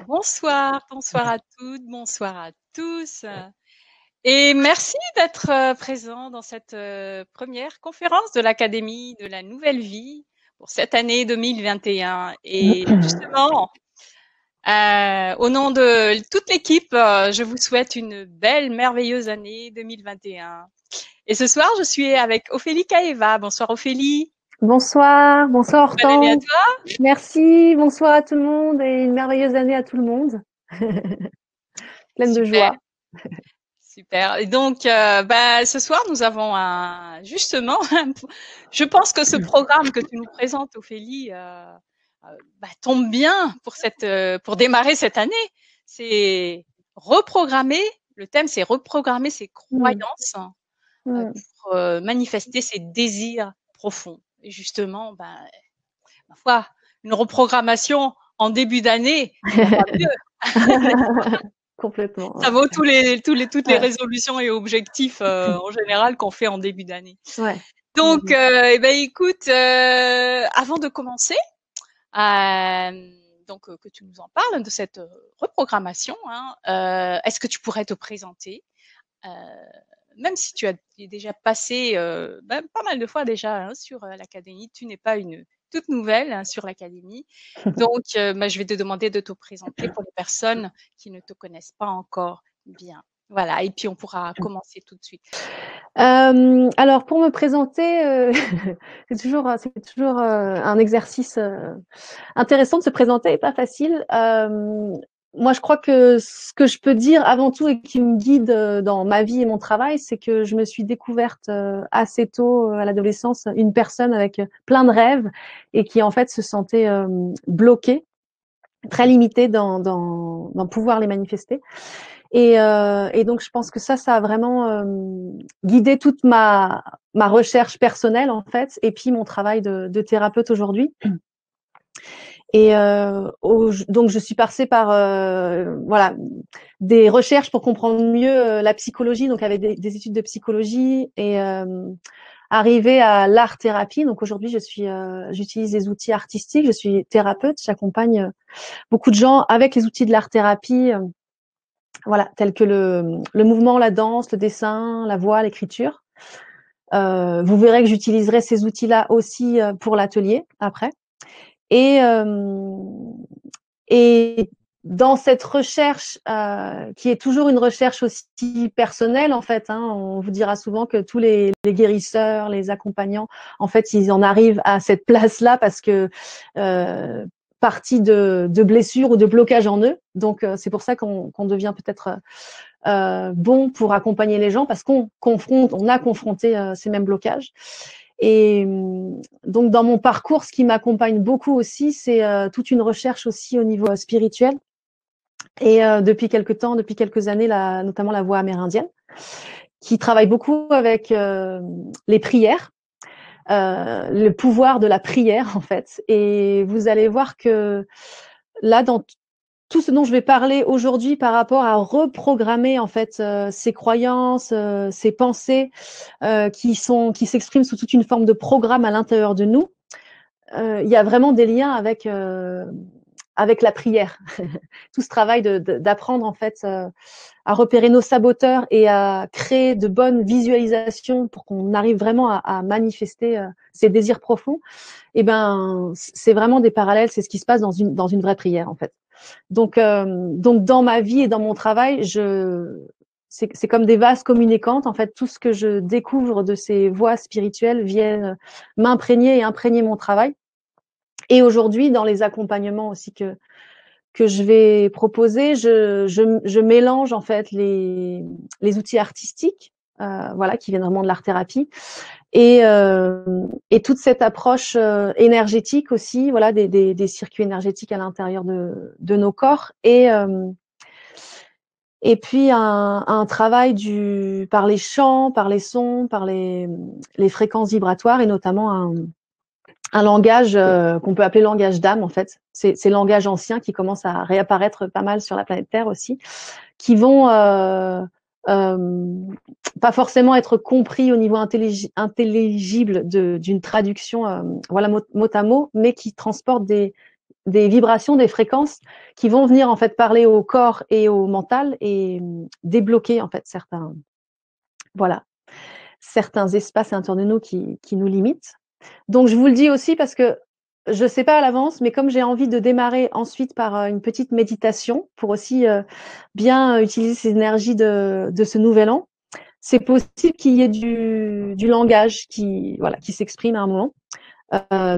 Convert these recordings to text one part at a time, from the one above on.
Bonsoir à toutes, bonsoir à tous. Et merci d'être présent dans cette première conférence de l'Académie de la Nouvelle Vie pour cette année 2021. Et justement, au nom de toute l'équipe, je vous souhaite une belle, merveilleuse année 2021. Et ce soir, je suis avec Ophélie Kaeva. Bonsoir Ophélie. Bonsoir, bonsoir Bonne année à Hortense. toi. Merci, bonsoir à tout le monde et une merveilleuse année à tout le monde. Pleine de Super. joie. Super. Et donc, ce soir, nous avons justement, je pense que ce programme que tu nous présentes, Ophélie, tombe bien pour démarrer cette année. C'est reprogrammer. Le thème, c'est reprogrammer ses Mm, croyances mm. pour manifester ses désirs profonds. Et justement, ma foi, une reprogrammation en début d'année, il n'y a pas mieux. Complètement. Ça Ouais. vaut toutes les Ouais. résolutions et objectifs en général qu'on fait en début d'année. Ouais. Donc, Complètement. écoute, avant de commencer, que tu nous en parles de cette reprogrammation, hein, est-ce que tu pourrais te présenter, euh, même si tu as déjà passé pas mal de fois déjà hein, sur l'académie, tu n'es pas une toute nouvelle hein, sur l'académie. Donc, je vais te demander de te présenter pour les personnes qui ne te connaissent pas encore bien. Voilà, et puis on pourra commencer tout de suite. Alors pour me présenter, c'est toujours un exercice intéressant de se présenter et pas facile. Moi, je crois que ce que je peux dire avant tout et qui me guide dans ma vie et mon travail, c'est que je me suis découverte assez tôt à l'adolescence une personne avec plein de rêves et qui en fait se sentait bloquée, très limitée dans pouvoir les manifester. Et donc, je pense que ça a vraiment guidé toute ma recherche personnelle en fait, et puis mon travail de thérapeute aujourd'hui. Et donc, je suis passée par voilà des recherches pour comprendre mieux la psychologie, donc avec des études de psychologie et arriver à l'art thérapie. Donc aujourd'hui, j'utilise les outils artistiques. Je suis thérapeute. J'accompagne beaucoup de gens avec les outils de l'art thérapie, voilà, tels que le mouvement, la danse, le dessin, la voix, l'écriture. Vous verrez que j'utiliserai ces outils-là aussi pour l'atelier après. Et, euh, et dans cette recherche, qui est toujours une recherche aussi personnelle, en fait, hein, on vous dira souvent que tous les guérisseurs, les accompagnants, en fait, ils en arrivent à cette place-là parce que partie de blessures ou de blocages en eux. Donc, c'est pour ça qu'on devient peut-être bon pour accompagner les gens parce on a confronté ces mêmes blocages. Et donc, dans mon parcours, ce qui m'accompagne beaucoup aussi, c'est toute une recherche aussi au niveau spirituel. Et depuis quelques années, notamment la voie amérindienne, qui travaille beaucoup avec les prières, le pouvoir de la prière, en fait. Et vous allez voir que là, dans tout ce dont je vais parler aujourd'hui par rapport à reprogrammer en fait ces croyances, ces pensées qui s'expriment sous toute une forme de programme à l'intérieur de nous, il y a vraiment des liens avec la prière. Tout ce travail d'apprendre en fait à repérer nos saboteurs et à créer de bonnes visualisations pour qu'on arrive vraiment à manifester ces désirs profonds. Et ben, c'est vraiment des parallèles. C'est ce qui se passe dans une vraie prière en fait. Donc dans ma vie et dans mon travail, c'est comme des vases communicantes. En fait, tout ce que je découvre de ces voies spirituelles viennent m'imprégner et imprégner mon travail. Et aujourd'hui, dans les accompagnements aussi que je vais proposer, je mélange en fait les outils artistiques, voilà, qui viennent vraiment de l'art thérapie, et toute cette approche énergétique aussi, voilà, des circuits énergétiques à l'intérieur de nos corps, et puis un travail par les chants, par les sons, par les fréquences vibratoires, et notamment un langage qu'on peut appeler langage d'âme, en fait. C'est langage ancien qui commence à réapparaître pas mal sur la planète Terre aussi, qui vont euh, pas forcément être compris au niveau intelligible d'une traduction, voilà, mot à mot, mais qui transportent des vibrations, des fréquences qui vont venir en fait parler au corps et au mental et débloquer en fait certains espaces autour de nous qui nous limitent. Donc je vous le dis aussi parce que je ne sais pas à l'avance, mais comme j'ai envie de démarrer ensuite par une petite méditation pour aussi bien utiliser ces énergies de ce nouvel an, c'est possible qu'il y ait du langage qui s'exprime à un moment.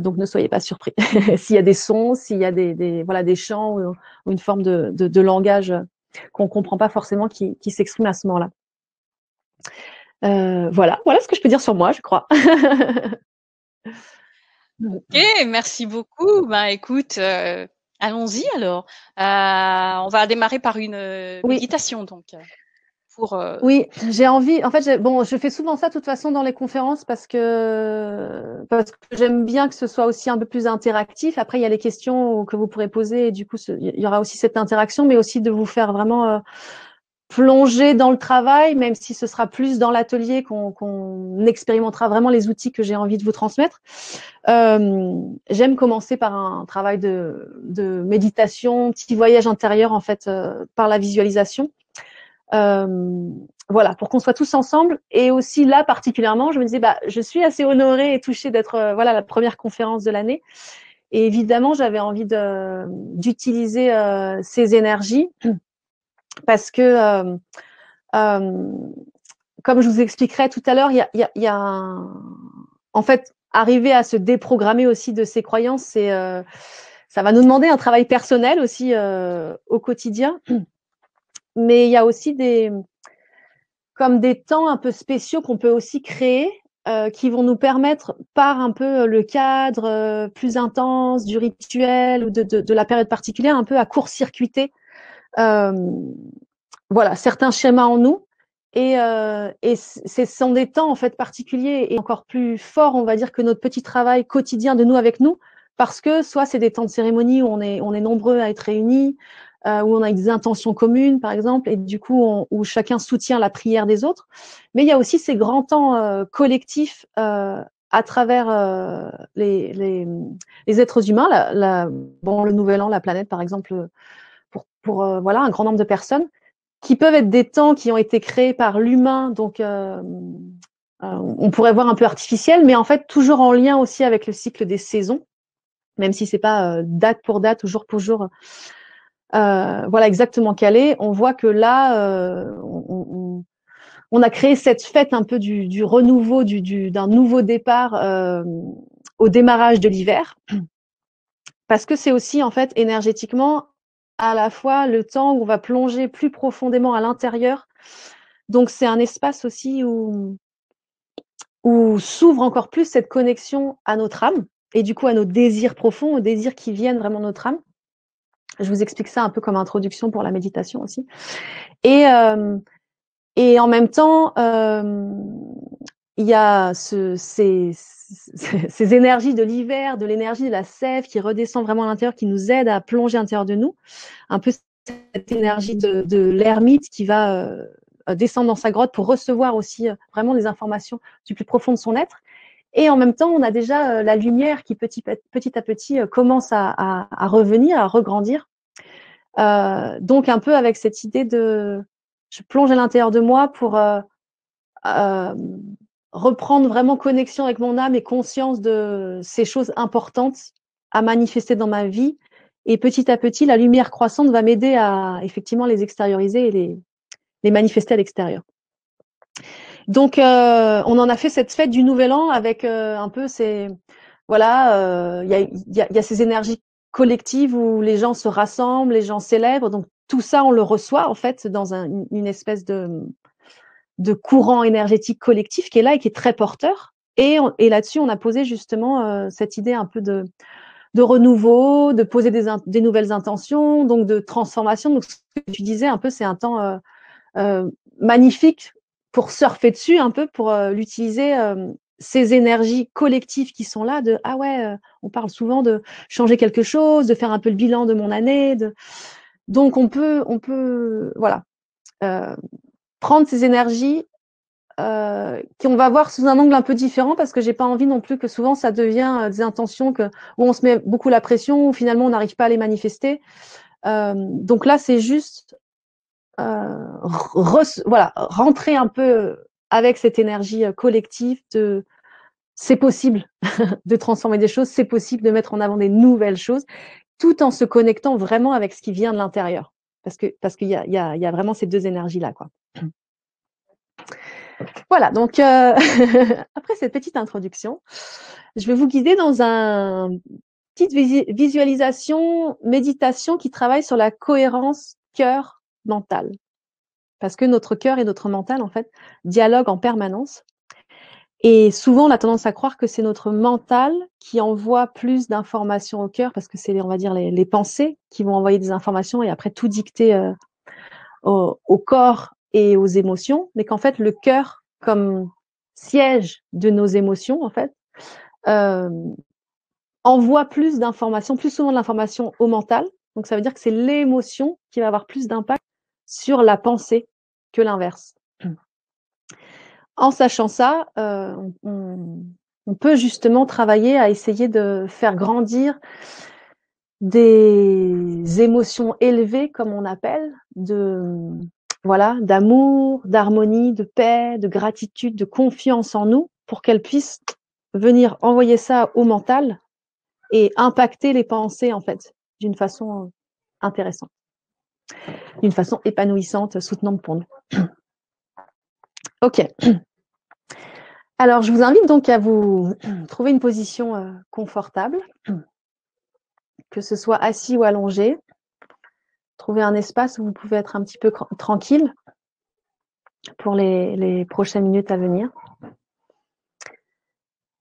Donc ne soyez pas surpris. S'il y a des sons, s'il y a des chants ou une forme de langage qu'on ne comprend pas forcément qui s'exprime à ce moment-là. Voilà ce que je peux dire sur moi, je crois. Ok, merci beaucoup. Ben, écoute, allons-y alors. On va démarrer par une Oui. méditation, donc. Oui, j'ai envie. En fait, je fais souvent ça de toute façon dans les conférences parce que j'aime bien que ce soit aussi un peu plus interactif. Après, il y a les questions que vous pourrez poser et du coup, il y aura aussi cette interaction, mais aussi de vous faire vraiment plonger dans le travail, même si ce sera plus dans l'atelier qu'on expérimentera vraiment les outils que j'ai envie de vous transmettre. J'aime commencer par un travail de méditation, petit voyage intérieur en fait, par la visualisation. Voilà, pour qu'on soit tous ensemble. Et aussi là, particulièrement, je me disais, je suis assez honorée et touchée d'être la première conférence de l'année. Et évidemment, j'avais envie d'utiliser ces énergies parce que, comme je vous expliquerai tout à l'heure, en fait, arriver à se déprogrammer aussi de ces croyances, ça va nous demander un travail personnel aussi au quotidien. Mais il y a aussi comme des temps un peu spéciaux qu'on peut aussi créer, qui vont nous permettre, par un peu le cadre plus intense du rituel ou de la période particulière, un peu à court-circuiter certains schémas en nous. Et ce sont des temps en fait particuliers et encore plus forts, on va dire, que notre petit travail quotidien de nous avec nous, parce que soit c'est des temps de cérémonie où on est nombreux à être réunis, où on a des intentions communes, par exemple, et du coup où chacun soutient la prière des autres. Mais il y a aussi ces grands temps collectifs à travers les êtres humains, le Nouvel An, la planète, par exemple, pour un grand nombre de personnes qui peuvent être des temps qui ont été créés par l'humain, donc on pourrait voir un peu artificiel, mais en fait toujours en lien aussi avec le cycle des saisons, même si c'est pas date pour date ou jour pour jour, exactement calé. On voit que là, on a créé cette fête un peu du renouveau, d'un nouveau départ au démarrage de l'hiver, parce que c'est aussi en fait énergétiquement à la fois le temps où on va plonger plus profondément à l'intérieur. Donc, c'est un espace aussi où s'ouvre encore plus cette connexion à notre âme et du coup à nos désirs profonds, aux désirs qui viennent vraiment de notre âme. Je vous explique ça un peu comme introduction pour la méditation aussi. Et en même temps, il y a ces énergies de l'hiver, de l'énergie de la sève qui redescend vraiment à l'intérieur, qui nous aide à plonger à l'intérieur de nous. Un peu cette énergie de l'ermite qui va descendre dans sa grotte pour recevoir aussi vraiment des informations du plus profond de son être. Et en même temps, on a déjà la lumière qui petit à petit commence à revenir, à regrandir. Donc un peu avec cette idée je plonge à l'intérieur de moi pour reprendre vraiment connexion avec mon âme et conscience de ces choses importantes à manifester dans ma vie. Et petit à petit, la lumière croissante va m'aider à effectivement les extérioriser et les manifester à l'extérieur. Donc, on en a fait cette fête du Nouvel An avec un peu il y a ces énergies collectives où les gens se rassemblent, les gens célèbrent. Donc, tout ça, on le reçoit en fait dans une espèce de courant énergétique collectif qui est là et qui est très porteur. Et là-dessus, on a posé justement cette idée un peu de renouveau, de poser des nouvelles intentions, donc de transformation. Donc, ce que tu disais un peu, c'est un temps magnifique pour surfer dessus un peu, pour l'utiliser, ces énergies collectives qui sont là on parle souvent de changer quelque chose, de faire un peu le bilan de mon année. Donc, on peut prendre ces énergies qu'on va voir sous un angle un peu différent parce que j'ai pas envie non plus que souvent ça devient des intentions où on se met beaucoup la pression, où finalement on n'arrive pas à les manifester. Donc là, c'est juste voilà, rentrer un peu avec cette énergie collective de c'est possible de transformer des choses, c'est possible de mettre en avant des nouvelles choses, tout en se connectant vraiment avec ce qui vient de l'intérieur. Parce qu'il y a vraiment ces deux énergies-là, quoi. Voilà, donc après cette petite introduction, je vais vous guider dans une petite visualisation, méditation qui travaille sur la cohérence cœur-mental. Parce que notre cœur et notre mental, en fait, dialoguent en permanence. Et souvent, on a tendance à croire que c'est notre mental qui envoie plus d'informations au cœur, parce que c'est, on va dire, les pensées qui vont envoyer des informations et après tout dicter au corps et aux émotions, mais qu'en fait, le cœur, comme siège de nos émotions, en fait, euh, envoie plus d'informations, plus souvent de l'information au mental. Donc, ça veut dire que c'est l'émotion qui va avoir plus d'impact sur la pensée que l'inverse. En sachant ça, on peut justement travailler à essayer de faire grandir des émotions élevées, comme on appelle, voilà, d'amour, d'harmonie, de paix, de gratitude, de confiance en nous, pour qu'elles puissent venir envoyer ça au mental et impacter les pensées, en fait, d'une façon intéressante, d'une façon épanouissante, soutenante pour nous. Ok. Alors, je vous invite donc à vous trouver une position confortable, que ce soit assis ou allongé. Trouver un espace où vous pouvez être un petit peu tranquille pour les prochaines minutes à venir.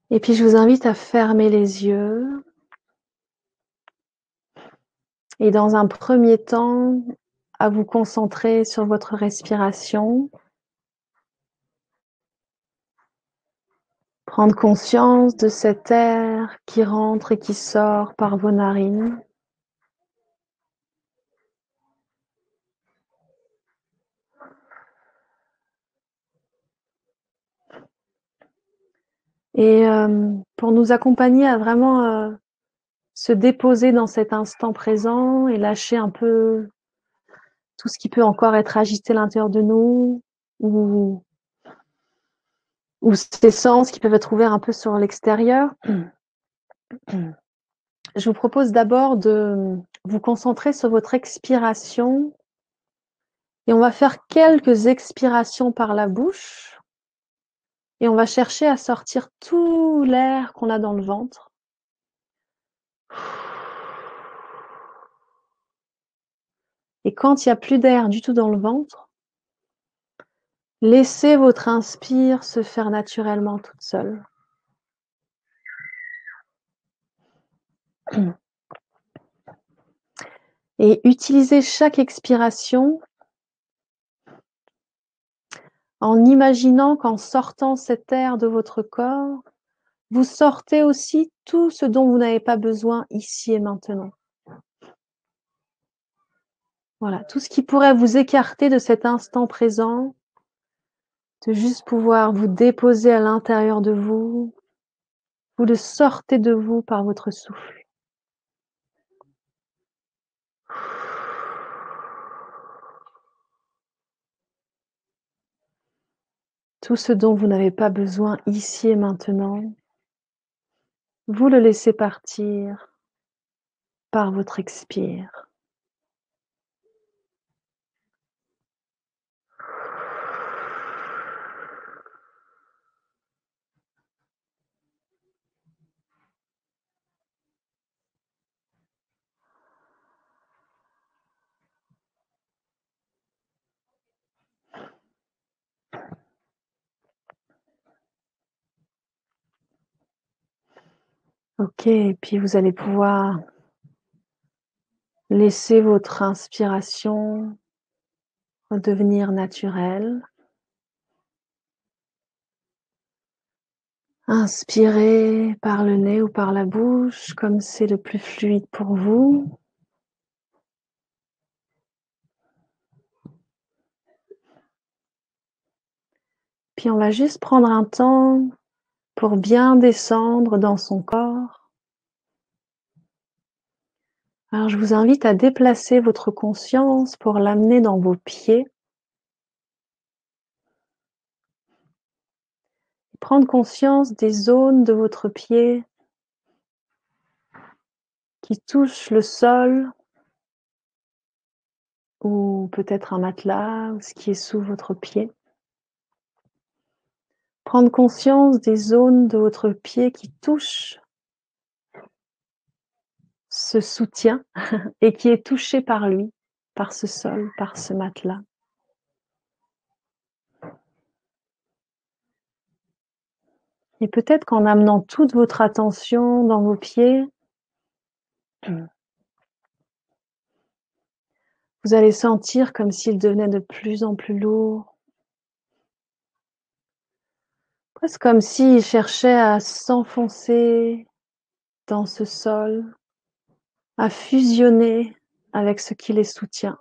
Et puis, je vous invite à fermer les yeux. Et dans un premier temps, à vous concentrer sur votre respiration. Prendre conscience de cet air qui rentre et qui sort par vos narines. Et pour nous accompagner à vraiment se déposer dans cet instant présent et lâcher un peu tout ce qui peut encore être agité à l'intérieur de nous ou ces sens qui peuvent être ouverts un peu sur l'extérieur. Je vous propose d'abord de vous concentrer sur votre expiration et on va faire quelques expirations par la bouche et on va chercher à sortir tout l'air qu'on a dans le ventre. Et quand il n'y a plus d'air du tout dans le ventre, laissez votre inspire se faire naturellement toute seule. Et utilisez chaque expiration en imaginant qu'en sortant cet air de votre corps, vous sortez aussi tout ce dont vous n'avez pas besoin ici et maintenant. Voilà, tout ce qui pourrait vous écarter de cet instant présent, de juste pouvoir vous déposer à l'intérieur de vous, vous le sortez de vous par votre souffle. Tout ce dont vous n'avez pas besoin ici et maintenant, vous le laissez partir par votre expire. Ok, et puis vous allez pouvoir laisser votre inspiration redevenir naturelle. Inspirez par le nez ou par la bouche, comme c'est le plus fluide pour vous. Puis puis on va juste prendre un temps pour bien descendre dans son corps. Alors je vous invite à déplacer votre conscience pour l'amener dans vos pieds. Prendre conscience des zones de votre pied qui touchent le sol ou peut-être un matelas ou ce qui est sous votre pied. Prendre conscience des zones de votre pied qui touchent ce soutien et qui est touché par lui, par ce sol, par ce matelas. Et peut-être qu'en amenant toute votre attention dans vos pieds, vous allez sentir comme s'ils devenaient de plus en plus lourds. Presque comme s'ils cherchaient à s'enfoncer dans ce sol, à fusionner avec ce qui les soutient.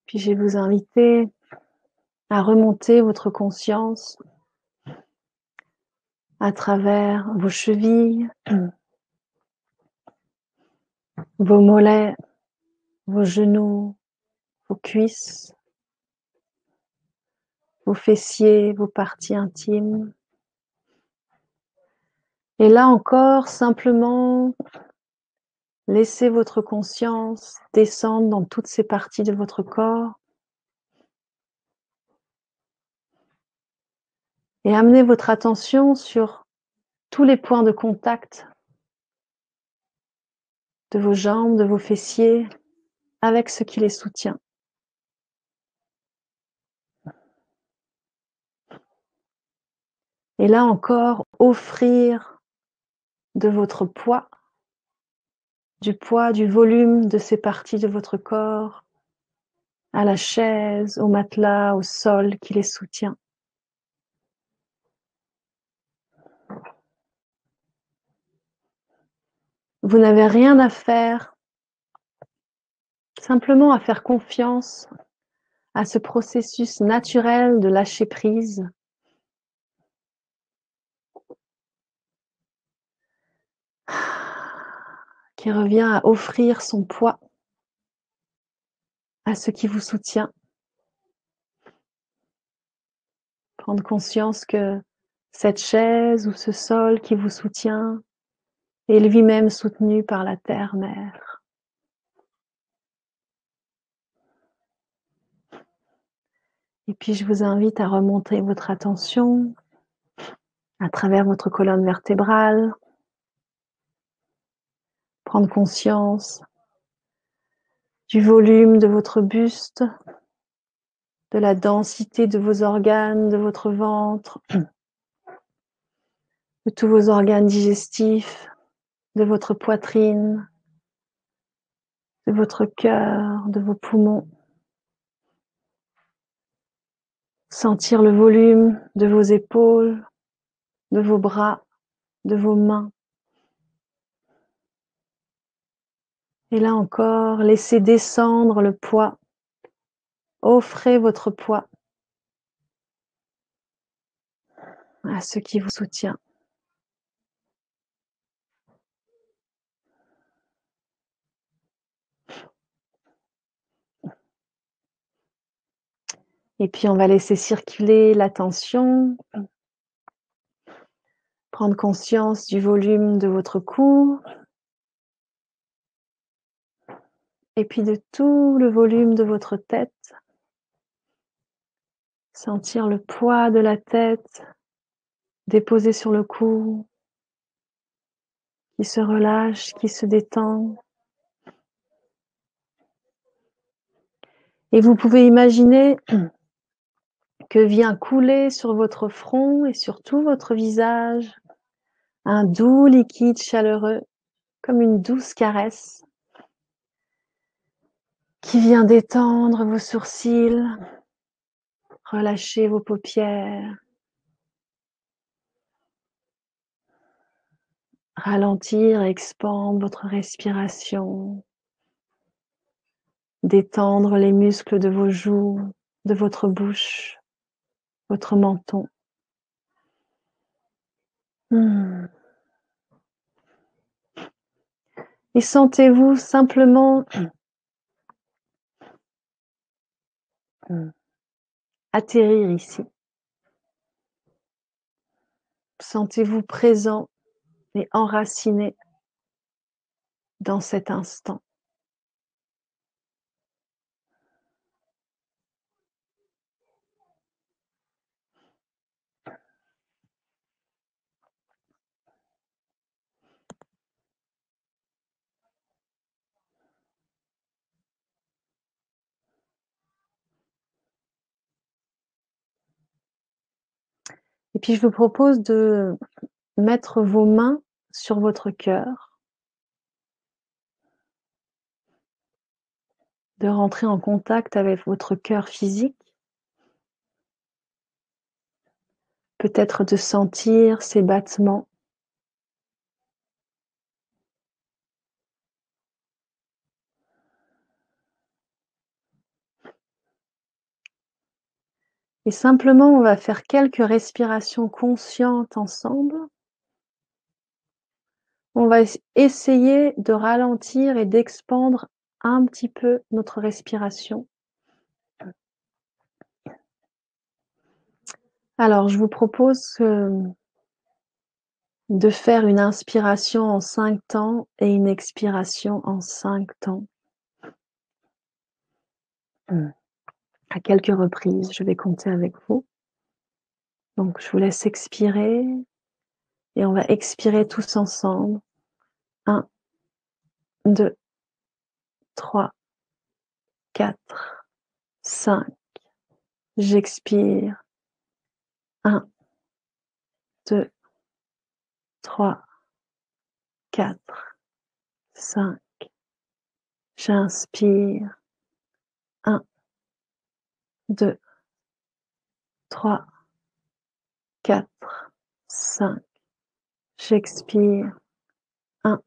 Puis je vais vous inviter à remonter votre conscience à travers vos chevilles, vos mollets, vos genoux, vos cuisses, vos fessiers, vos parties intimes. Et là encore, simplement, laissez votre conscience descendre dans toutes ces parties de votre corps et amenez votre attention sur tous les points de contact de vos jambes, de vos fessiers, avec ce qui les soutient. Et là encore, offrir de votre poids, du volume de ces parties de votre corps à la chaise, au matelas, au sol qui les soutient. Vous n'avez rien à faire, simplement à faire confiance à ce processus naturel de lâcher prise qui revient à offrir son poids à ce qui vous soutient. Prendre conscience que cette chaise ou ce sol qui vous soutient est lui-même soutenu par la terre-mère. Et puis je vous invite à remonter votre attention à travers votre colonne vertébrale, prendre conscience du volume de votre buste, de la densité de vos organes, de votre ventre, de tous vos organes digestifs, de votre poitrine, de votre cœur, de vos poumons. Sentir le volume de vos épaules, de vos bras, de vos mains. Et là encore, laissez descendre le poids. Offrez votre poids à ce qui vous soutient. Et puis on va laisser circuler l'attention, prendre conscience du volume de votre cou, et puis de tout le volume de votre tête. Sentir le poids de la tête déposé sur le cou, qui se relâche, qui se détend. Et vous pouvez imaginer que vient couler sur votre front et sur tout votre visage un doux liquide chaleureux, comme une douce caresse, qui vient détendre vos sourcils, relâcher vos paupières, ralentir et expandre votre respiration, détendre les muscles de vos joues, de votre bouche, votre menton. Et sentez-vous simplement atterrir ici. Sentez-vous présent et enraciné dans cet instant. Et puis je vous propose de mettre vos mains sur votre cœur, de rentrer en contact avec votre cœur physique, peut-être de sentir ses battements. Et simplement, on va faire quelques respirations conscientes ensemble. On va essayer de ralentir et d'expandre un petit peu notre respiration. Alors, je vous propose de faire une inspiration en 5 temps et une expiration en 5 temps. À quelques reprises, je vais compter avec vous. Donc, je vous laisse expirer et on va expirer tous ensemble. 1, 2, 3, 4, 5. J'expire. 1, 2, 3, 4, 5. J'inspire. 1, 2, 3, 4, 5. J'expire. 1,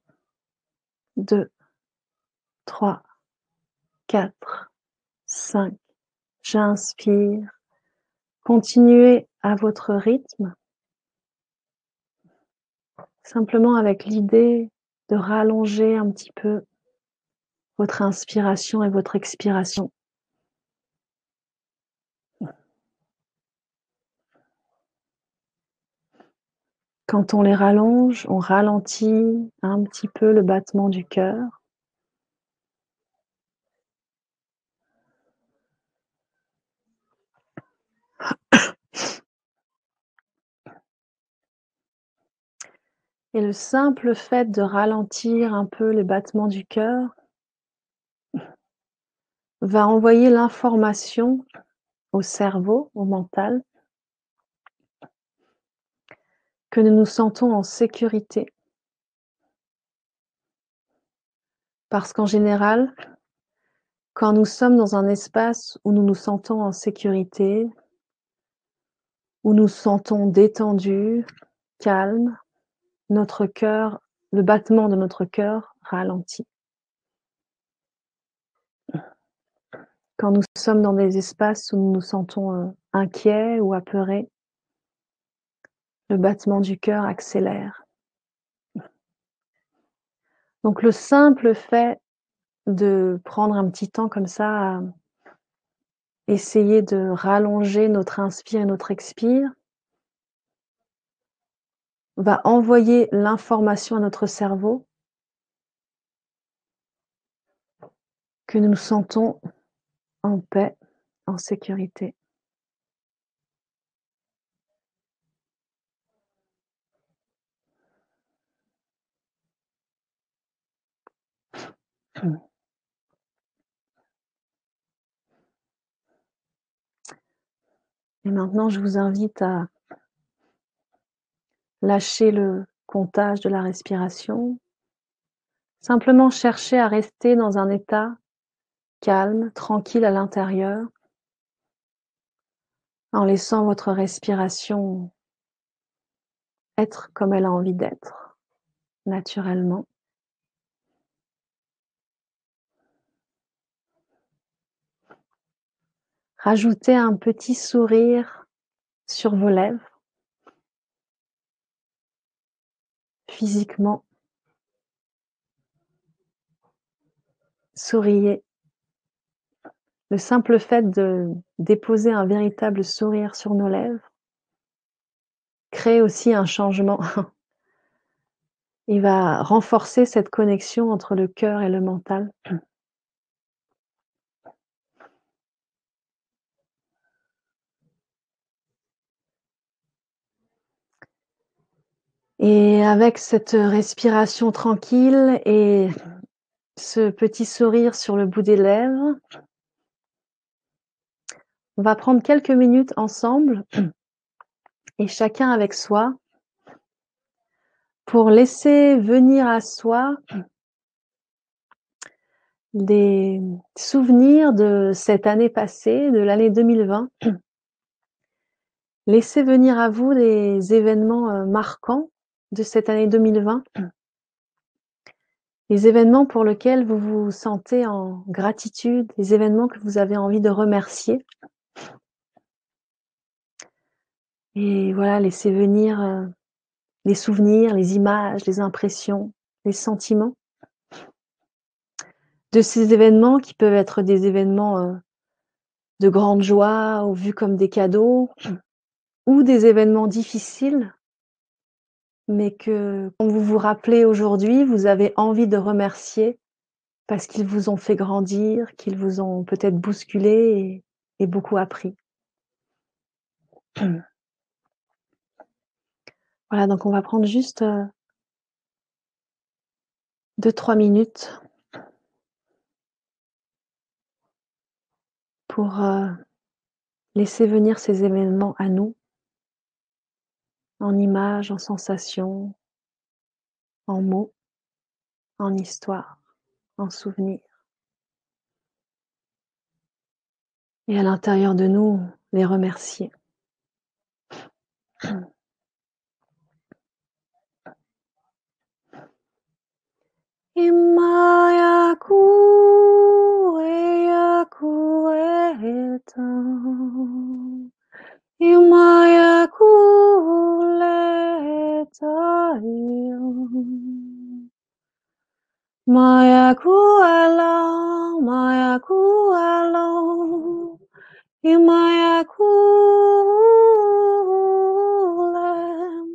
2, 3, 4, 5. J'inspire. Continuez à votre rythme, simplement avec l'idée de rallonger un petit peu votre inspiration et votre expiration. Quand on les rallonge, on ralentit un petit peu le battement du cœur. Et le simple fait de ralentir un peu le battement du cœur va envoyer l'information au cerveau, au mental, que nous nous sentons en sécurité. Parce qu'en général, quand nous sommes dans un espace où nous nous sentons en sécurité, où nous nous sentons détendus, calmes, notre cœur, le battement de notre cœur ralentit. Quand nous sommes dans des espaces où nous nous sentons inquiets ou apeurés, le battement du cœur accélère. Donc le simple fait de prendre un petit temps comme ça à essayer de rallonger notre inspire et notre expire va envoyer l'information à notre cerveau que nous nous sentons en paix, en sécurité. Et maintenant, je vous invite à lâcher le comptage de la respiration. Simplement chercher à rester dans un état calme, tranquille à l'intérieur, en laissant votre respiration être comme elle a envie d'être. naturellement. Rajoutez un petit sourire sur vos lèvres, physiquement. Souriez. Le simple fait de déposer un véritable sourire sur nos lèvres crée aussi un changement. Il va renforcer cette connexion entre le cœur et le mental. Et avec cette respiration tranquille et ce petit sourire sur le bout des lèvres, on va prendre quelques minutes ensemble et chacun avec soi pour laisser venir à soi des souvenirs de cette année passée, de l'année 2020. Laissez venir à vous des événements marquants de cette année 2020, les événements pour lesquels vous vous sentez en gratitude, les événements que vous avez envie de remercier. Et voilà, laissez venir les souvenirs, les images, les impressions, les sentiments de ces événements qui peuvent être des événements de grande joie ou vus comme des cadeaux, ou des événements difficiles, mais que, quand vous vous rappelez aujourd'hui, vous avez envie de remercier parce qu'ils vous ont fait grandir, qu'ils vous ont peut-être bousculé et beaucoup appris. Voilà, donc on va prendre juste 2-3 minutes pour laisser venir ces événements à nous, en images, en sensations, en mots, en histoire, en souvenirs. Et à l'intérieur de nous, les remercier. Imayaku eyaku eta Imayaku leta Mayaku along Imayaku lem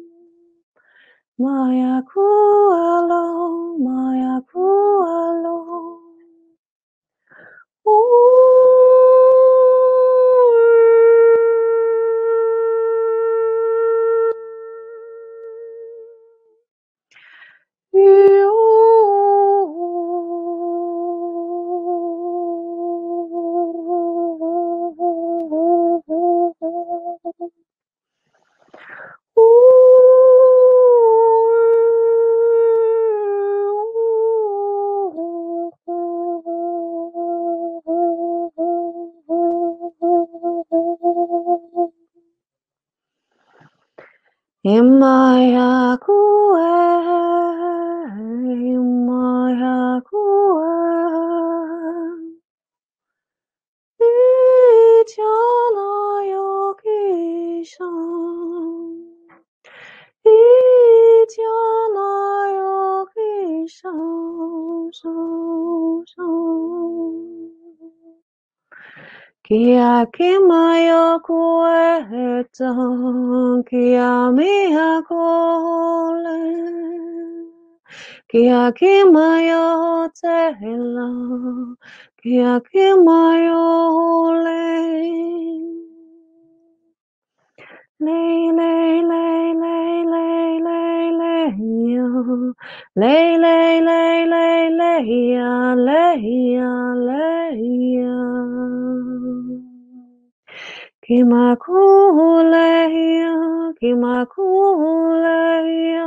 Mayaku along Imayaku Ityana Yogishan Ityana Yogishan Kia kimayo kueta, kia miha kole, kia kimayo tela, kia kimayo le. Lay, lay, lay, lay, lay, lay, lay, ya. Lay, lay, lay, lay, lay, ya, lay, ya, lay, ya. Kimakuleya, kimakuleya,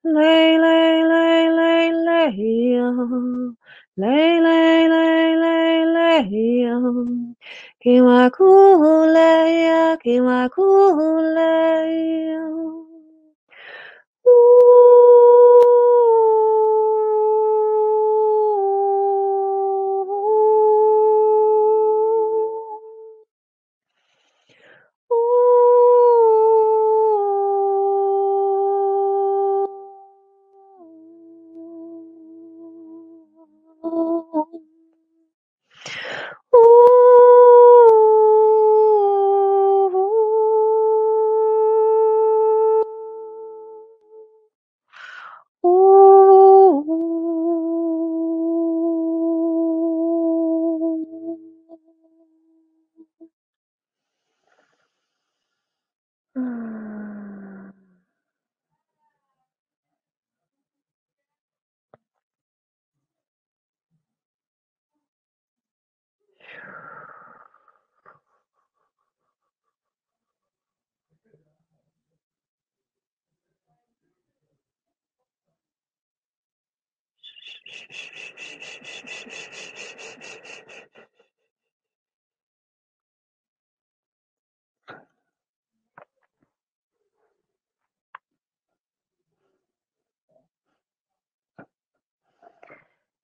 lay, lay, lay, lay, lay, ya. Lay, lay, lay, lay, lay, ya. Kimakuleya, kimakuleya. Ooh.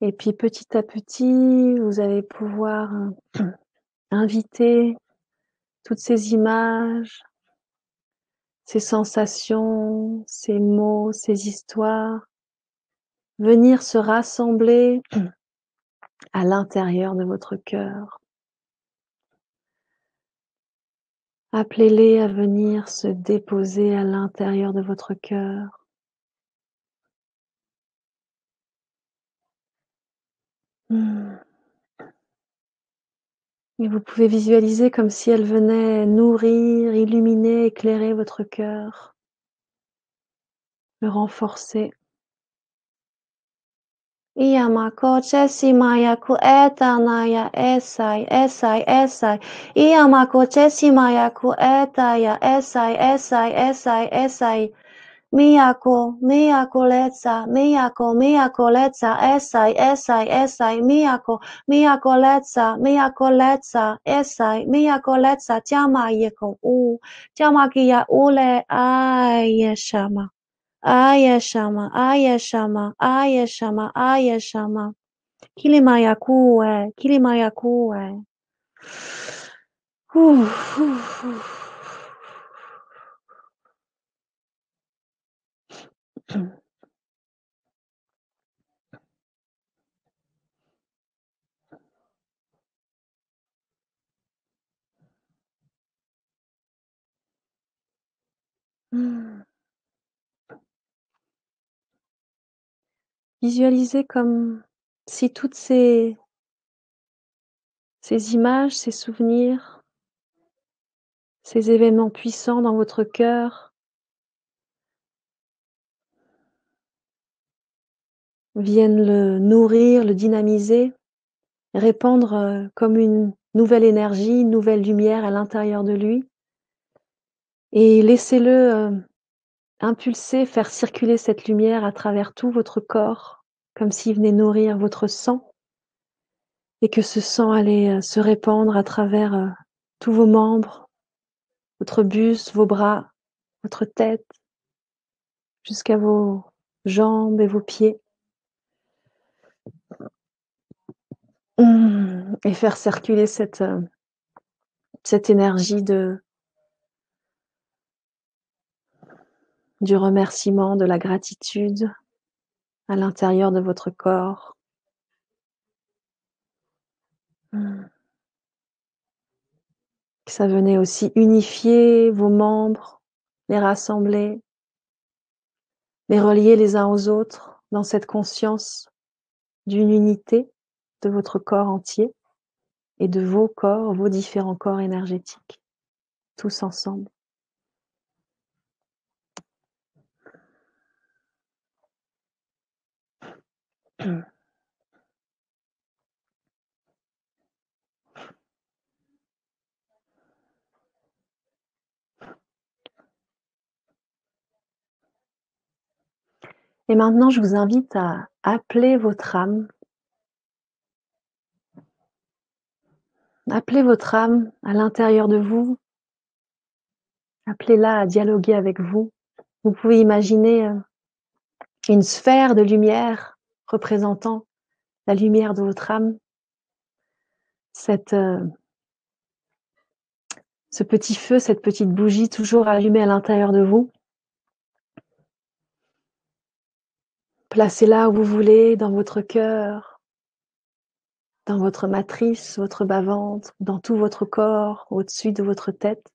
Et puis petit à petit, vous allez pouvoir inviter toutes ces images, ces sensations, ces mots, ces histoires, venir se rassembler à l'intérieur de votre cœur. Appelez-les à venir se déposer à l'intérieur de votre cœur. Et vous pouvez visualiser comme si elles venaient nourrir, illuminer, éclairer votre cœur, le renforcer. Iyamako chesimayaku etanaya esai esai esai. Iyamako chesimayaku etaya esai esai esai esai. Miyako miyako letsa miyako miyako letsa esai esai esai miyako miyako letsa esai miyako letsa tiamayeko u tiamakia ule ayeshama. Ayeshama, ayeshama, ayeshama, ayeshama. Kilimayakue, kilimayakue. Visualisez comme si toutes ces images, ces souvenirs, ces événements puissants dans votre cœur viennent le nourrir, le dynamiser, répandre comme une nouvelle énergie, une nouvelle lumière à l'intérieur de lui. Et laissez-le impulser, faire circuler cette lumière à travers tout votre corps, comme s'il venait nourrir votre sang et que ce sang allait se répandre à travers tous vos membres, votre buste, vos bras, votre tête, jusqu'à vos jambes et vos pieds. Et faire circuler cette énergie du remerciement, de la gratitude à l'intérieur de votre corps. Que ça venait aussi unifier vos membres, les rassembler, les relier les uns aux autres dans cette conscience d'une unité de votre corps entier et de vos corps, vos différents corps énergétiques, tous ensemble. Et maintenant, je vous invite à appeler votre âme. Appelez votre âme à l'intérieur de vous. Appelez-la à dialoguer avec vous. Vous pouvez imaginer une sphère de lumière représentant la lumière de votre âme. Ce petit feu, cette petite bougie toujours allumée à l'intérieur de vous. Placez-la où vous voulez, dans votre cœur, dans votre matrice, votre bas-ventre, dans tout votre corps, au-dessus de votre tête.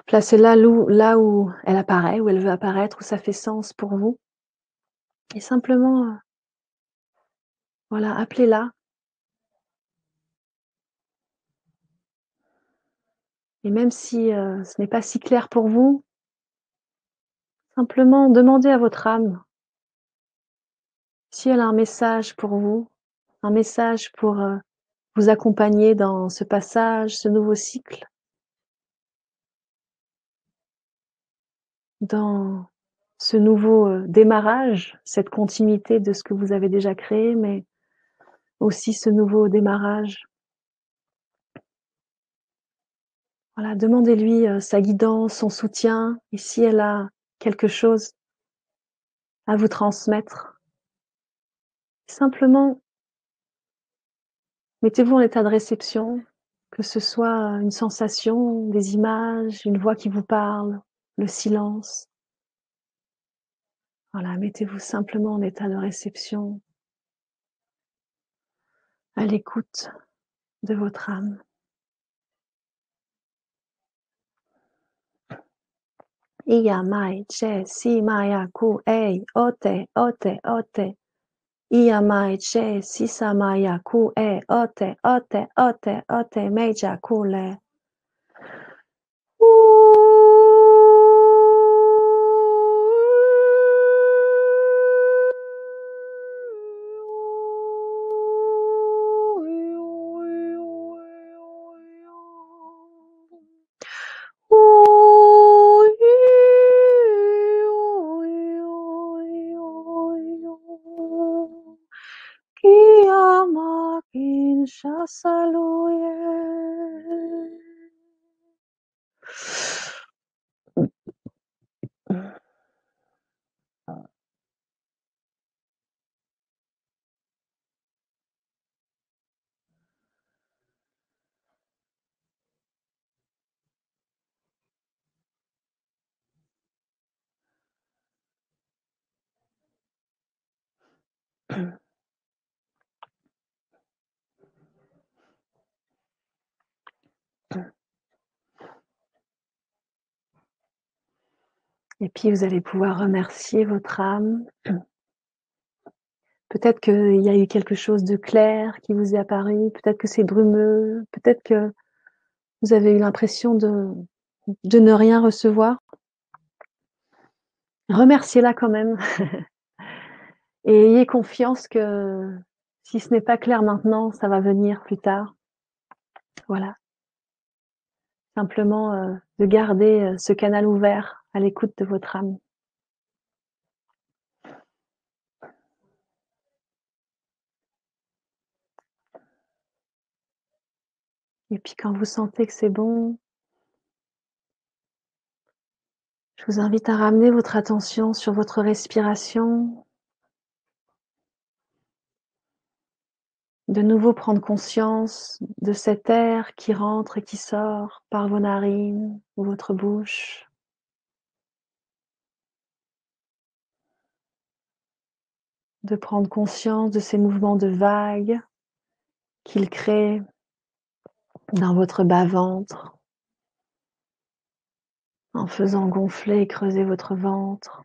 Placez-la là où elle apparaît, où elle veut apparaître, où ça fait sens pour vous. Et simplement, voilà, appelez-la. Et même si ce n'est pas si clair pour vous, simplement demandez à votre âme si elle a un message pour vous, un message pour vous accompagner dans ce passage, ce nouveau cycle, dans ce nouveau démarrage, cette continuité de ce que vous avez déjà créé, mais aussi ce nouveau démarrage. Voilà, demandez-lui sa guidance, son soutien, et si elle a quelque chose à vous transmettre, simplement, mettez-vous en état de réception, que ce soit une sensation, des images, une voix qui vous parle, le silence. Voilà, mettez-vous simplement en état de réception, à l'écoute de votre âme. Iya mai che si maya ku ei ote ote ote. Ia mai che si sa maya ku e ote ote ote ote meja kule. Kiamakin shasaluye. Et puis vous allez pouvoir remercier votre âme. Peut-être qu'il y a eu quelque chose de clair qui vous est apparu, peut-être que c'est brumeux, peut-être que vous avez eu l'impression de ne rien recevoir. Remerciez-la quand même et ayez confiance que si ce n'est pas clair maintenant, ça va venir plus tard. Voilà. Simplement de garder ce canal ouvert à l'écoute de votre âme. Et puis quand vous sentez que c'est bon, je vous invite à ramener votre attention sur votre respiration. De nouveau prendre conscience de cet air qui rentre et qui sort par vos narines ou votre bouche. De prendre conscience de ces mouvements de vagues qu'il crée dans votre bas-ventre, en faisant gonfler et creuser votre ventre.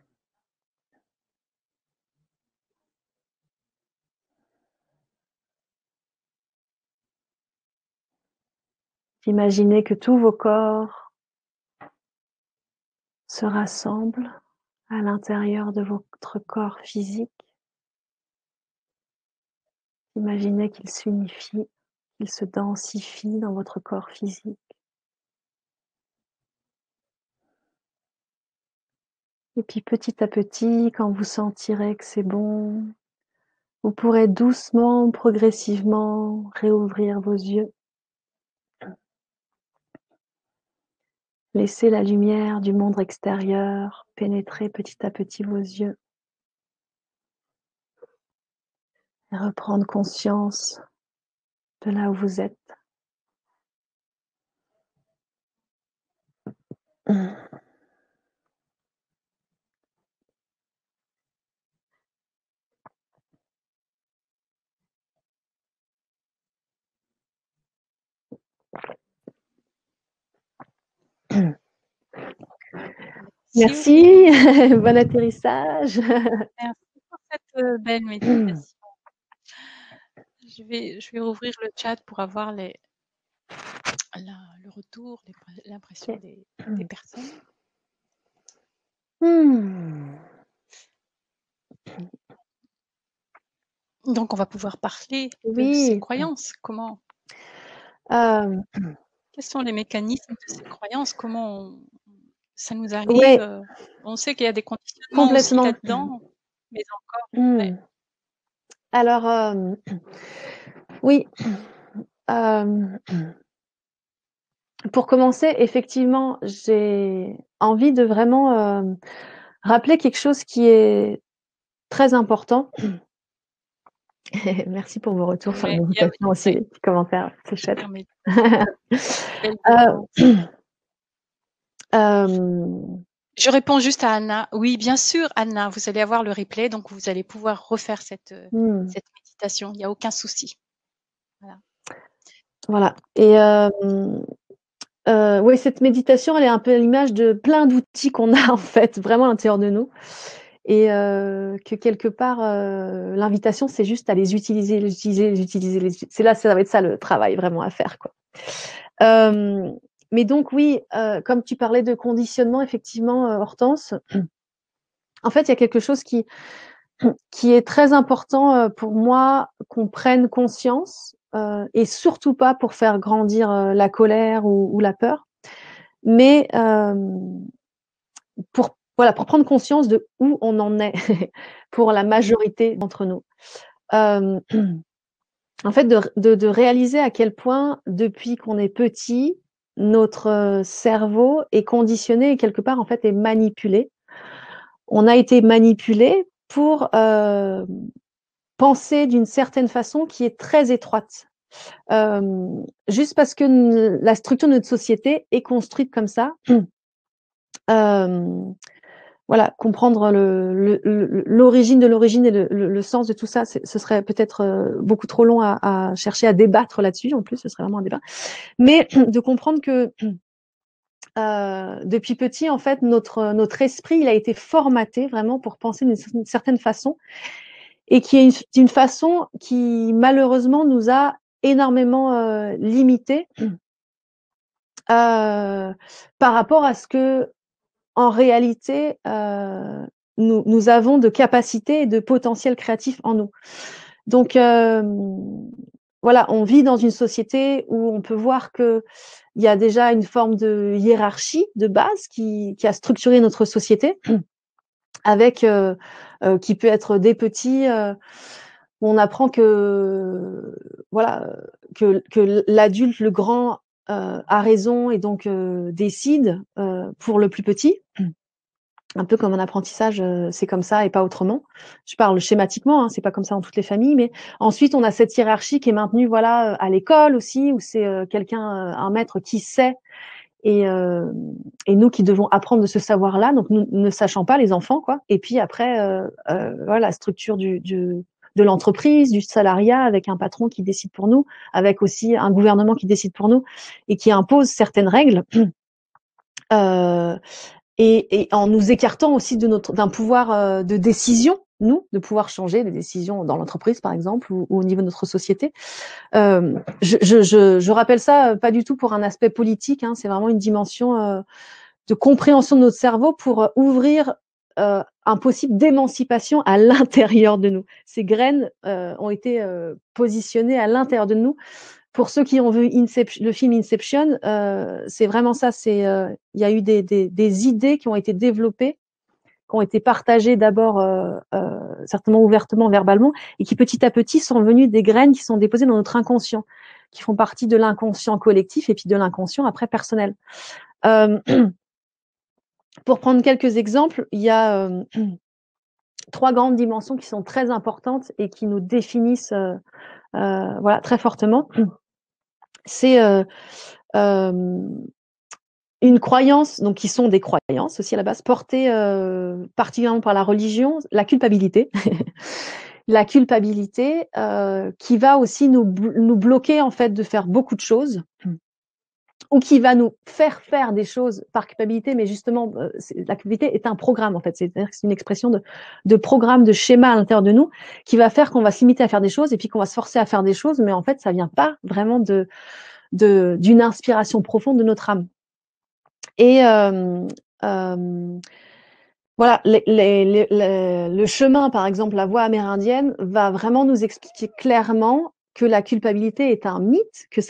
Imaginez que tous vos corps se rassemblent à l'intérieur de votre corps physique. Imaginez qu'ils s'unifient, qu'ils se densifient dans votre corps physique. Et puis petit à petit, quand vous sentirez que c'est bon, vous pourrez doucement, progressivement réouvrir vos yeux. Laissez la lumière du monde extérieur pénétrer petit à petit vos yeux. Et reprendre conscience de là où vous êtes. Merci, bon atterrissage. Merci pour cette belle méditation. Je vais ouvrir le chat pour avoir le retour, l'impression Okay. des personnes. Donc, on va pouvoir parler de ces croyances. Comment Quels sont les mécanismes de ces croyances? Comment ça nous arrive? On sait qu'il y a des conditionnements aussi là-dedans, mais encore. Ouais. Alors, oui. Pour commencer, effectivement, j'ai envie de vraiment rappeler quelque chose qui est très important. Merci pour vos retours sur la Ouais, méditation aussi, ouais, les petits commentaires, c'est chouette. super méditation. Belle Euh, guidance. euh, Je réponds juste à Anna. Oui, bien sûr, Anna, vous allez avoir le replay, donc vous allez pouvoir refaire hmm, cette méditation. Il n'y a aucun souci. Voilà. voilà. Et oui, cette méditation, elle est un peu à l'image de plein d'outils qu'on a en fait, vraiment à l'intérieur de nous. Et que quelque part, l'invitation, c'est juste à les utiliser, les utiliser, les utiliser. C'est là, ça va être ça le travail vraiment à faire, quoi. Mais donc oui, comme tu parlais de conditionnement, effectivement, Hortense, en fait, il y a quelque chose qui est très important pour moi qu'on prenne conscience, et surtout pas pour faire grandir la colère ou la peur, mais pour prendre conscience de où on en est pour la majorité d'entre nous. Euh, En fait, de réaliser à quel point, depuis qu'on est petit, notre cerveau est conditionné et quelque part, en fait, est manipulé. On a été manipulé pour penser d'une certaine façon qui est très étroite. Juste parce que la structure de notre société est construite comme ça. Euh, voilà, comprendre l'origine de l'origine et le sens de tout ça, ce serait peut-être beaucoup trop long à chercher à débattre là-dessus. En plus, ce serait vraiment un débat. Mais de comprendre que depuis petit, en fait, notre esprit, il a été formaté vraiment pour penser d'une certaine façon et qui est d'une façon qui malheureusement nous a énormément limités par rapport à ce que en réalité, nous avons de capacités et de potentiel créatif en nous. Donc, voilà, on vit dans une société où on peut voir qu'il y a déjà une forme de hiérarchie de base qui a structuré notre société, avec qui peut être des petits. Où on apprend que voilà que l'adulte, le grand, a raison et donc décide pour le plus petit. Un peu comme un apprentissage, c'est comme ça et pas autrement. Je parle schématiquement, hein, c'est pas comme ça dans toutes les familles, mais ensuite on a cette hiérarchie qui est maintenue, voilà, à l'école aussi, où c'est quelqu'un, un maître qui sait et, euh, et nous qui devons apprendre de ce savoir-là, donc nous ne sachant pas les enfants, quoi. Et puis après, voilà, la structure de l'entreprise, du salariat, avec un patron qui décide pour nous, avec aussi un gouvernement qui décide pour nous et qui impose certaines règles. Euh, et en nous écartant aussi d'un pouvoir de décision, nous, de pouvoir changer les décisions dans l'entreprise, par exemple, ou au niveau de notre société. Je rappelle ça pas du tout pour un aspect politique, hein, c'est vraiment une dimension de compréhension de notre cerveau pour ouvrir un possible d'émancipation à l'intérieur de nous. Ces graines ont été positionnées à l'intérieur de nous. Pour ceux qui ont vu le film Inception, c'est vraiment ça. Il y a eu des idées qui ont été développées, qui ont été partagées d'abord certainement ouvertement, verbalement, et qui petit à petit sont venues des graines qui sont déposées dans notre inconscient, qui font partie de l'inconscient collectif et puis de l'inconscient après personnel. Euh, pour prendre quelques exemples, il y a 3 grandes dimensions qui sont très importantes et qui nous définissent voilà, très fortement. C'est une croyance, donc qui sont des croyances aussi à la base, portées particulièrement par la religion, la culpabilité. La culpabilité qui va aussi nous bloquer en fait de faire beaucoup de choses, ou qui va nous faire des choses par culpabilité, mais justement, la culpabilité est un programme en fait, c'est-à-dire que c'est une expression de programme, de schéma à l'intérieur de nous, qui va faire qu'on va se limiter à faire des choses et puis qu'on va se forcer à faire des choses, mais en fait, ça vient pas vraiment d'une inspiration profonde de notre âme. Et voilà, le chemin, par exemple, la voie amérindienne, va vraiment nous expliquer clairement que la culpabilité est un mythe, que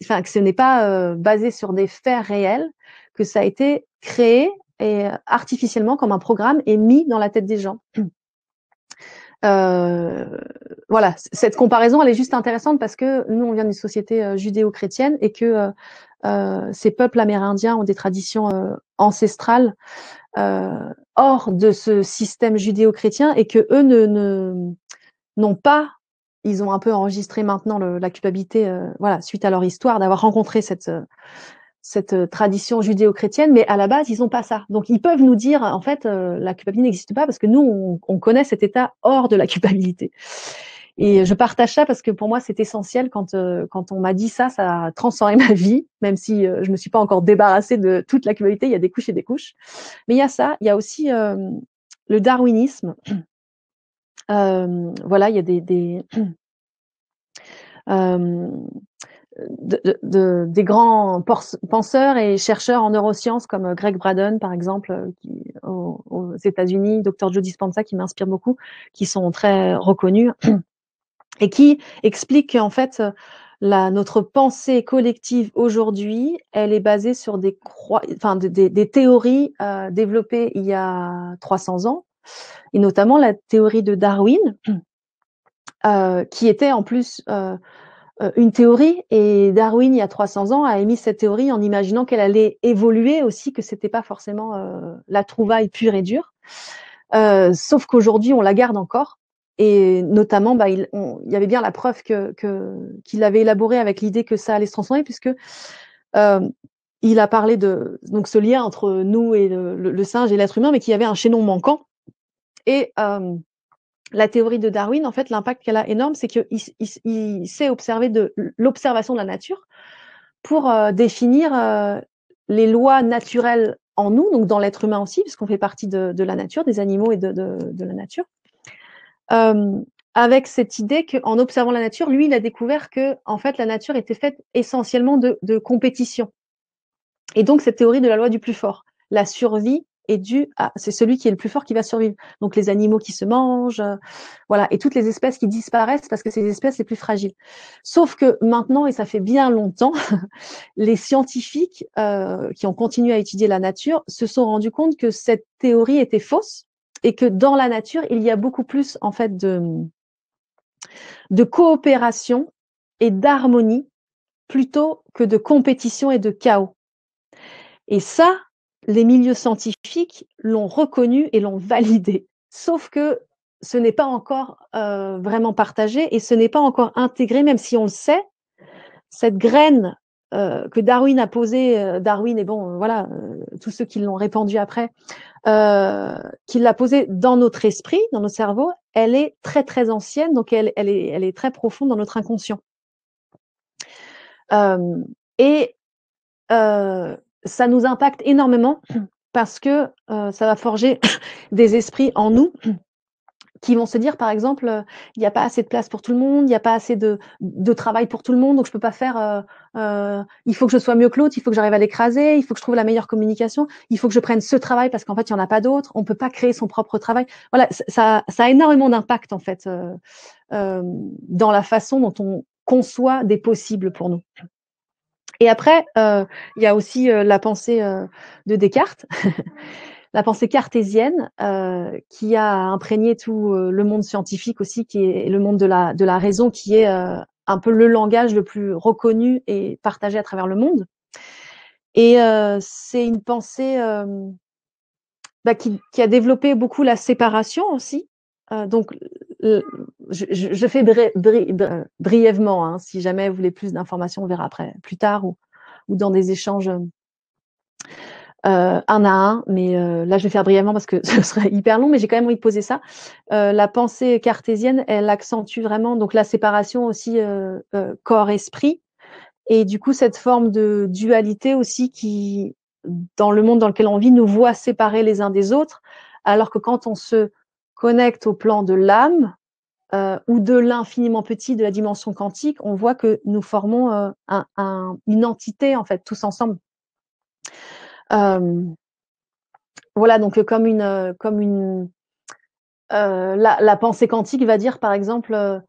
enfin, que ce n'est pas basé sur des faits réels, que ça a été créé et artificiellement comme un programme et mis dans la tête des gens. Voilà, cette comparaison, elle est juste intéressante parce que nous, on vient d'une société judéo-chrétienne et que ces peuples amérindiens ont des traditions ancestrales hors de ce système judéo-chrétien et que eux n'ont pas ils ont un peu enregistré maintenant la culpabilité, voilà, suite à leur histoire d'avoir rencontré cette tradition judéo-chrétienne, mais à la base, ils n'ont pas ça. Donc, ils peuvent nous dire, en fait, la culpabilité n'existe pas parce que nous, on connaît cet état hors de la culpabilité. Et je partage ça parce que pour moi, c'est essentiel. Quand on m'a dit ça, ça a transformé ma vie, même si je me suis pas encore débarrassée de toute la culpabilité. Il y a des couches et des couches. Mais il y a ça. Il y a aussi le darwinisme. Voilà, il y a des grands penseurs et chercheurs en neurosciences comme Greg Braden, par exemple, aux États-Unis, Dr. Joe Dispenza, qui m'inspire beaucoup, qui sont très reconnus et qui expliquent qu'en fait, notre pensée collective aujourd'hui, elle est basée sur des théories développées il y a 300 ans, et notamment la théorie de Darwin, qui était en plus une théorie, et Darwin, il y a 300 ans, a émis cette théorie en imaginant qu'elle allait évoluer aussi, que c'était pas forcément la trouvaille pure et dure. Sauf qu'aujourd'hui, on la garde encore. Et notamment, il y avait bien la preuve qu'il avait élaboré avec l'idée que ça allait se transformer, puisque il a parlé de donc ce lien entre nous et le singe et l'être humain, mais qu'il y avait un chaînon manquant. Et la théorie de Darwin, en fait, l'impact qu'elle a énorme, c'est qu'il sait observer de l'observation de la nature pour définir les lois naturelles en nous, donc dans l'être humain aussi, puisqu'on fait partie de la nature, des animaux et de la nature. Avec cette idée qu'en observant la nature, lui, il a découvert que, en fait, la nature était faite essentiellement de compétition. Et donc, cette théorie de la loi du plus fort, la survie est due à, c'est celui qui est le plus fort qui va survivre. Donc, les animaux qui se mangent, voilà, et toutes les espèces qui disparaissent parce que c'est les espèces les plus fragiles. Sauf que maintenant, et ça fait bien longtemps, les scientifiques qui ont continué à étudier la nature se sont rendus compte que cette théorie était fausse et que dans la nature, il y a beaucoup plus, en fait, de coopération et d'harmonie plutôt que de compétition et de chaos. Et ça, les milieux scientifiques l'ont reconnu et l'ont validé. Sauf que ce n'est pas encore vraiment partagé et ce n'est pas encore intégré, même si on le sait, cette graine que Darwin a posée, Darwin et voilà, tous ceux qui l'ont répandue après, qu'il l'a posée dans notre esprit, dans notre cerveau, elle est très très ancienne, donc elle est très profonde dans notre inconscient. Et ça nous impacte énormément parce que ça va forger des esprits en nous qui vont se dire, par exemple, il n'y a pas assez de place pour tout le monde, il n'y a pas assez de travail pour tout le monde, donc je peux pas faire. Il faut que je sois mieux que l'autre, il faut que j'arrive à l'écraser, il faut que je trouve la meilleure communication, il faut que je prenne ce travail parce qu'en fait il y en a pas d'autres. On peut pas créer son propre travail. Voilà, ça a énormément d'impact en fait dans la façon dont on conçoit des possibles pour nous. Et après, il y a aussi la pensée de Descartes, la pensée cartésienne, qui a imprégné tout le monde scientifique aussi, qui est le monde de la raison, qui est un peu le langage le plus reconnu et partagé à travers le monde. Et c'est une pensée qui a développé beaucoup la séparation aussi. Donc, je fais brièvement, hein, si jamais vous voulez plus d'informations, on verra après, plus tard, ou dans des échanges un à un, mais là je vais faire brièvement parce que ce serait hyper long, mais j'ai quand même envie de poser ça. La pensée cartésienne, elle accentue vraiment donc la séparation aussi corps-esprit, et du coup cette forme de dualité aussi qui, dans le monde dans lequel on vit, nous voit séparés les uns des autres, alors que quand on se connecte au plan de l'âme ou de l'infiniment petit de la dimension quantique, on voit que nous formons une entité en fait tous ensemble. Voilà, donc comme la pensée quantique va dire par exemple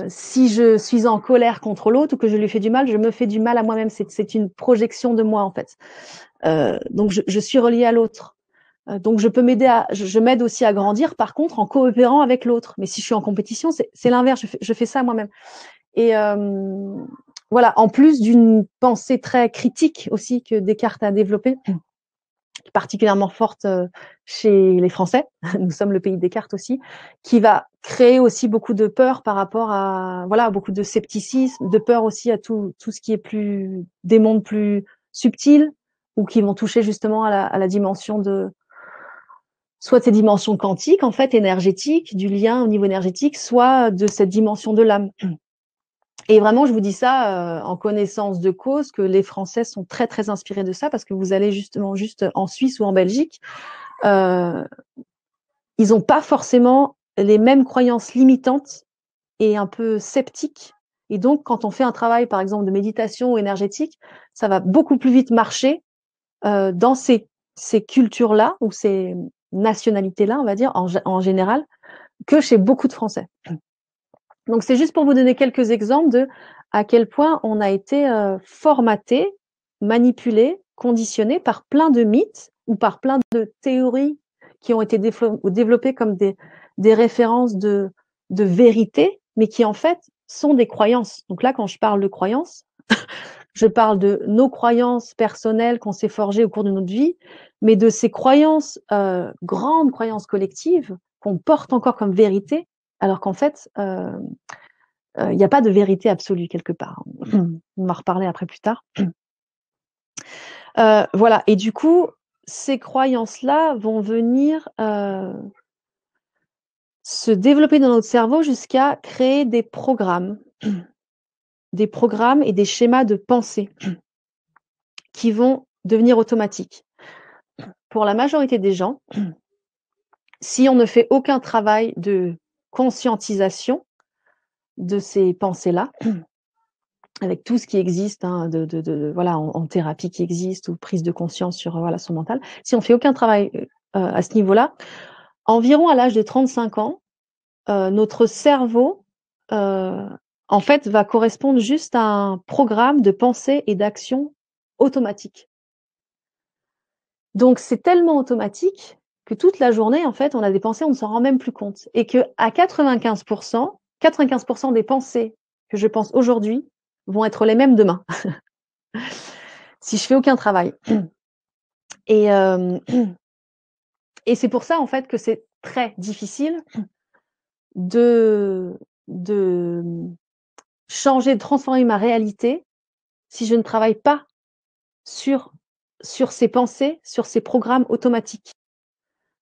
si je suis en colère contre l'autre ou que je lui fais du mal, je me fais du mal à moi-même. C'est une projection de moi en fait. Donc je suis reliée à l'autre. Donc je m'aide aussi à grandir. Par contre, en coopérant avec l'autre. Mais si je suis en compétition, c'est l'inverse. Je fais ça moi-même. Et voilà, en plus d'une pensée très critique aussi que Descartes a développée, particulièrement forte chez les Français, nous sommes le pays des cartes aussi, qui va créer aussi beaucoup de peur par rapport à, voilà, beaucoup de scepticisme, de peur aussi à tout ce qui est plus, des mondes plus subtils, ou qui vont toucher justement à la dimension de, soit de ces dimensions quantiques, en fait, énergétiques, du lien au niveau énergétique, soit de cette dimension de l'âme. Et vraiment, je vous dis ça en connaissance de cause, que les Français sont très, très inspirés de ça, parce que vous allez justement juste en Suisse ou en Belgique, ils n'ont pas forcément les mêmes croyances limitantes et un peu sceptiques. Et donc, quand on fait un travail, par exemple, de méditation ou énergétique, ça va beaucoup plus vite marcher dans ces cultures-là, ou ces nationalités-là, on va dire, en général, que chez beaucoup de Français. Donc, c'est juste pour vous donner quelques exemples de à quel point on a été formaté, manipulé, conditionné par plein de mythes ou par plein de théories qui ont été développées comme des références de vérité, mais qui en fait sont des croyances. Donc là, quand je parle de croyances, je parle de nos croyances personnelles qu'on s'est forgées au cours de notre vie, mais de ces croyances, grandes croyances collectives qu'on porte encore comme vérité, alors qu'en fait, il n'y a pas de vérité absolue quelque part. On va reparler après plus tard. Voilà. Et du coup, ces croyances-là vont venir se développer dans notre cerveau jusqu'à créer des programmes et des schémas de pensée qui vont devenir automatiques. Pour la majorité des gens, si on ne fait aucun travail de conscientisation de ces pensées-là, avec tout ce qui existe, hein, voilà, en thérapie qui existe, ou prise de conscience sur voilà, son mental, si on fait aucun travail à ce niveau-là, environ à l'âge de 35 ans, notre cerveau, en fait, va correspondre juste à un programme de pensée et d'action automatique. Donc, c'est tellement automatique que toute la journée, en fait, on a des pensées, on ne s'en rend même plus compte. Et que à 95% des pensées que je pense aujourd'hui vont être les mêmes demain, si je fais aucun travail. Et, et c'est pour ça, en fait, que c'est très difficile de changer, de transformer ma réalité si je ne travaille pas sur ces pensées, sur ces programmes automatiques.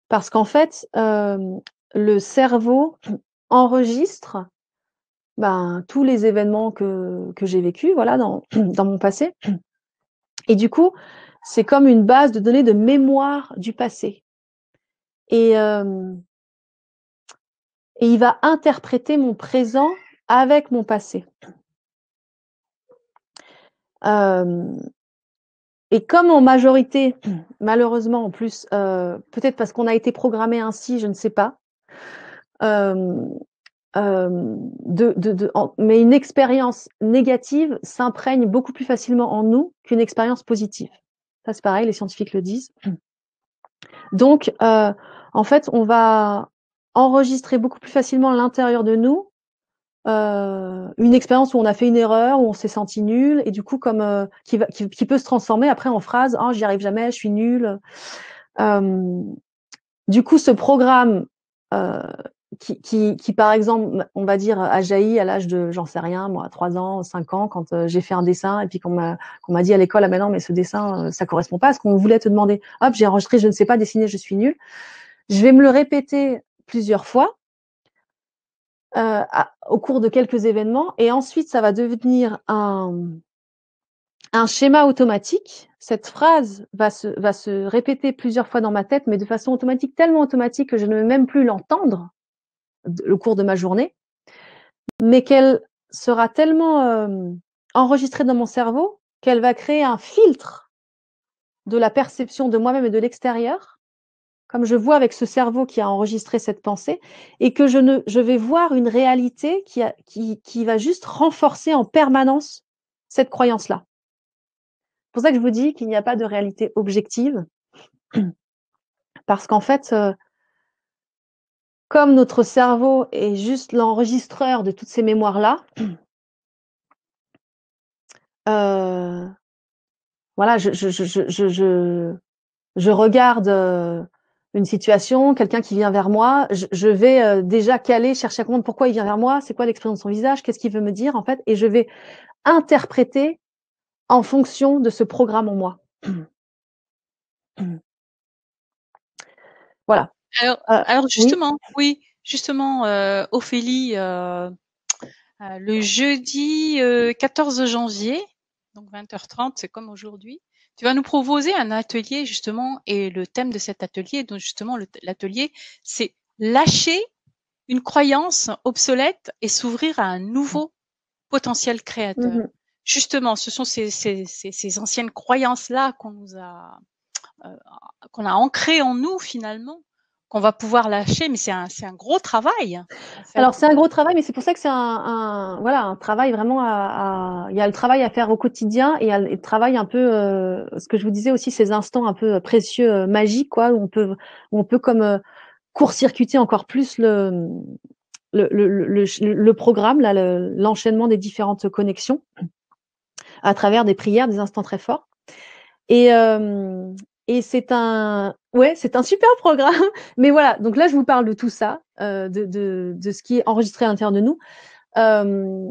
Parce qu'en fait, le cerveau enregistre tous les événements que j'ai vécus, voilà, dans mon passé. Et du coup, c'est comme une base de données de mémoire du passé. Et il va interpréter mon présent avec mon passé. Et comme en majorité, malheureusement en plus, peut-être parce qu'on a été programmé ainsi, je ne sais pas, mais une expérience négative s'imprègne beaucoup plus facilement en nous qu'une expérience positive. Ça, c'est pareil, les scientifiques le disent. Donc, en fait, on va enregistrer beaucoup plus facilement à l'intérieur de nous une expérience où on a fait une erreur, où on s'est senti nul, et du coup, comme qui peut se transformer après en phrase « Oh, j'y arrive jamais, je suis nul ». Du coup, ce programme qui, par exemple, on va dire, a jailli à l'âge de, j'en sais rien, moi, 3 ans, 5 ans, quand j'ai fait un dessin, et puis qu'on m'a dit à l'école, ah ben non, mais ce dessin, ça correspond pas à ce qu'on voulait te demander. Hop, j'ai enregistré, je ne sais pas dessiner, je suis nulle. Je vais me le répéter plusieurs fois au cours de quelques événements, et ensuite, ça va devenir un schéma automatique. Cette phrase va se répéter plusieurs fois dans ma tête, mais de façon automatique, tellement automatique que je ne vais même plus l'entendre au cours de ma journée, mais qu'elle sera tellement enregistrée dans mon cerveau qu'elle va créer un filtre de la perception de moi-même et de l'extérieur, comme je vois avec ce cerveau qui a enregistré cette pensée, et que je vais voir une réalité qui va juste renforcer en permanence cette croyance-là. C'est pour ça que je vous dis qu'il n'y a pas de réalité objective, parce qu'en fait, comme notre cerveau est juste l'enregistreur de toutes ces mémoires-là, voilà, je regarde une situation, quelqu'un qui vient vers moi, je vais déjà caler, chercher à comprendre pourquoi il vient vers moi, c'est quoi l'expression de son visage, qu'est-ce qu'il veut me dire en fait, et je vais interpréter en fonction de ce programme en moi. Voilà. Alors Oui. justement, Ophélie, le jeudi 14 janvier, donc 20h30, c'est comme aujourd'hui, tu vas nous proposer un atelier justement, et le thème de cet atelier, donc justement l'atelier, c'est lâcher une croyance obsolète et s'ouvrir à un nouveau potentiel créateur. Mhm. Justement, ce sont ces anciennes croyances-là euh, qu'on a ancrées en nous finalement, qu'on va pouvoir lâcher, mais c'est un gros travail en fait. Alors c'est un gros travail, mais c'est pour ça que c'est voilà, un travail vraiment il y a le travail à faire au quotidien et il y a le travail un peu, ce que je vous disais aussi, ces instants un peu précieux, magiques, quoi, où on peut comme court-circuiter encore plus le programme, là, l'enchaînement des différentes connexions à travers des prières, des instants très forts. Et, euh, et c'est un super programme. Mais voilà, donc là, je vous parle de tout ça, de ce qui est enregistré à l'intérieur de nous. Euh,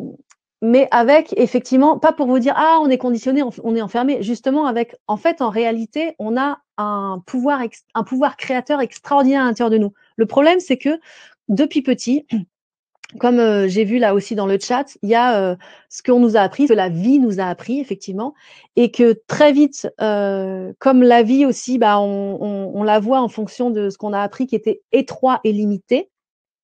mais avec, effectivement, pas pour vous dire, ah, on est conditionné, on est enfermé. Justement, avec, en fait, en réalité, on a un pouvoir créateur extraordinaire à l'intérieur de nous. Le problème, c'est que depuis petit, comme j'ai vu là aussi dans le chat, il y a ce qu'on nous a appris, ce que la vie nous a appris effectivement, et que très vite, comme la vie aussi, bah, on la voit en fonction de ce qu'on a appris qui était étroit et limité,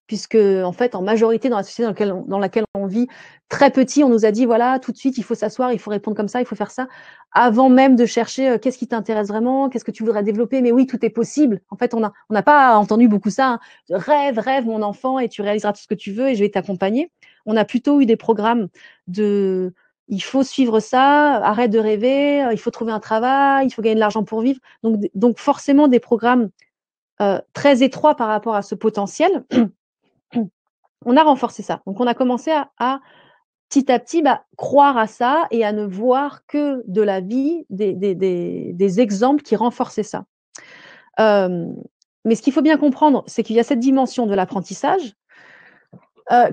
puisque en fait, en majorité dans la société dans laquelle on vit, très petit, on nous a dit voilà, tout de suite, il faut s'asseoir, il faut répondre comme ça, il faut faire ça, avant même de chercher qu'est-ce qui t'intéresse vraiment, qu'est-ce que tu voudrais développer. Mais oui, tout est possible. En fait, on n'a pas entendu beaucoup ça. Hein. Rêve, rêve, mon enfant, et tu réaliseras tout ce que tu veux, et je vais t'accompagner. On a plutôt eu des programmes de il faut suivre ça, arrête de rêver, il faut trouver un travail, il faut gagner de l'argent pour vivre. Donc forcément des programmes très étroits par rapport à ce potentiel. On a renforcé ça. Donc, on a commencé à petit à petit croire à ça et à ne voir que de la vie des exemples qui renforçaient ça. Mais ce qu'il faut bien comprendre, c'est qu'il y a cette dimension de l'apprentissage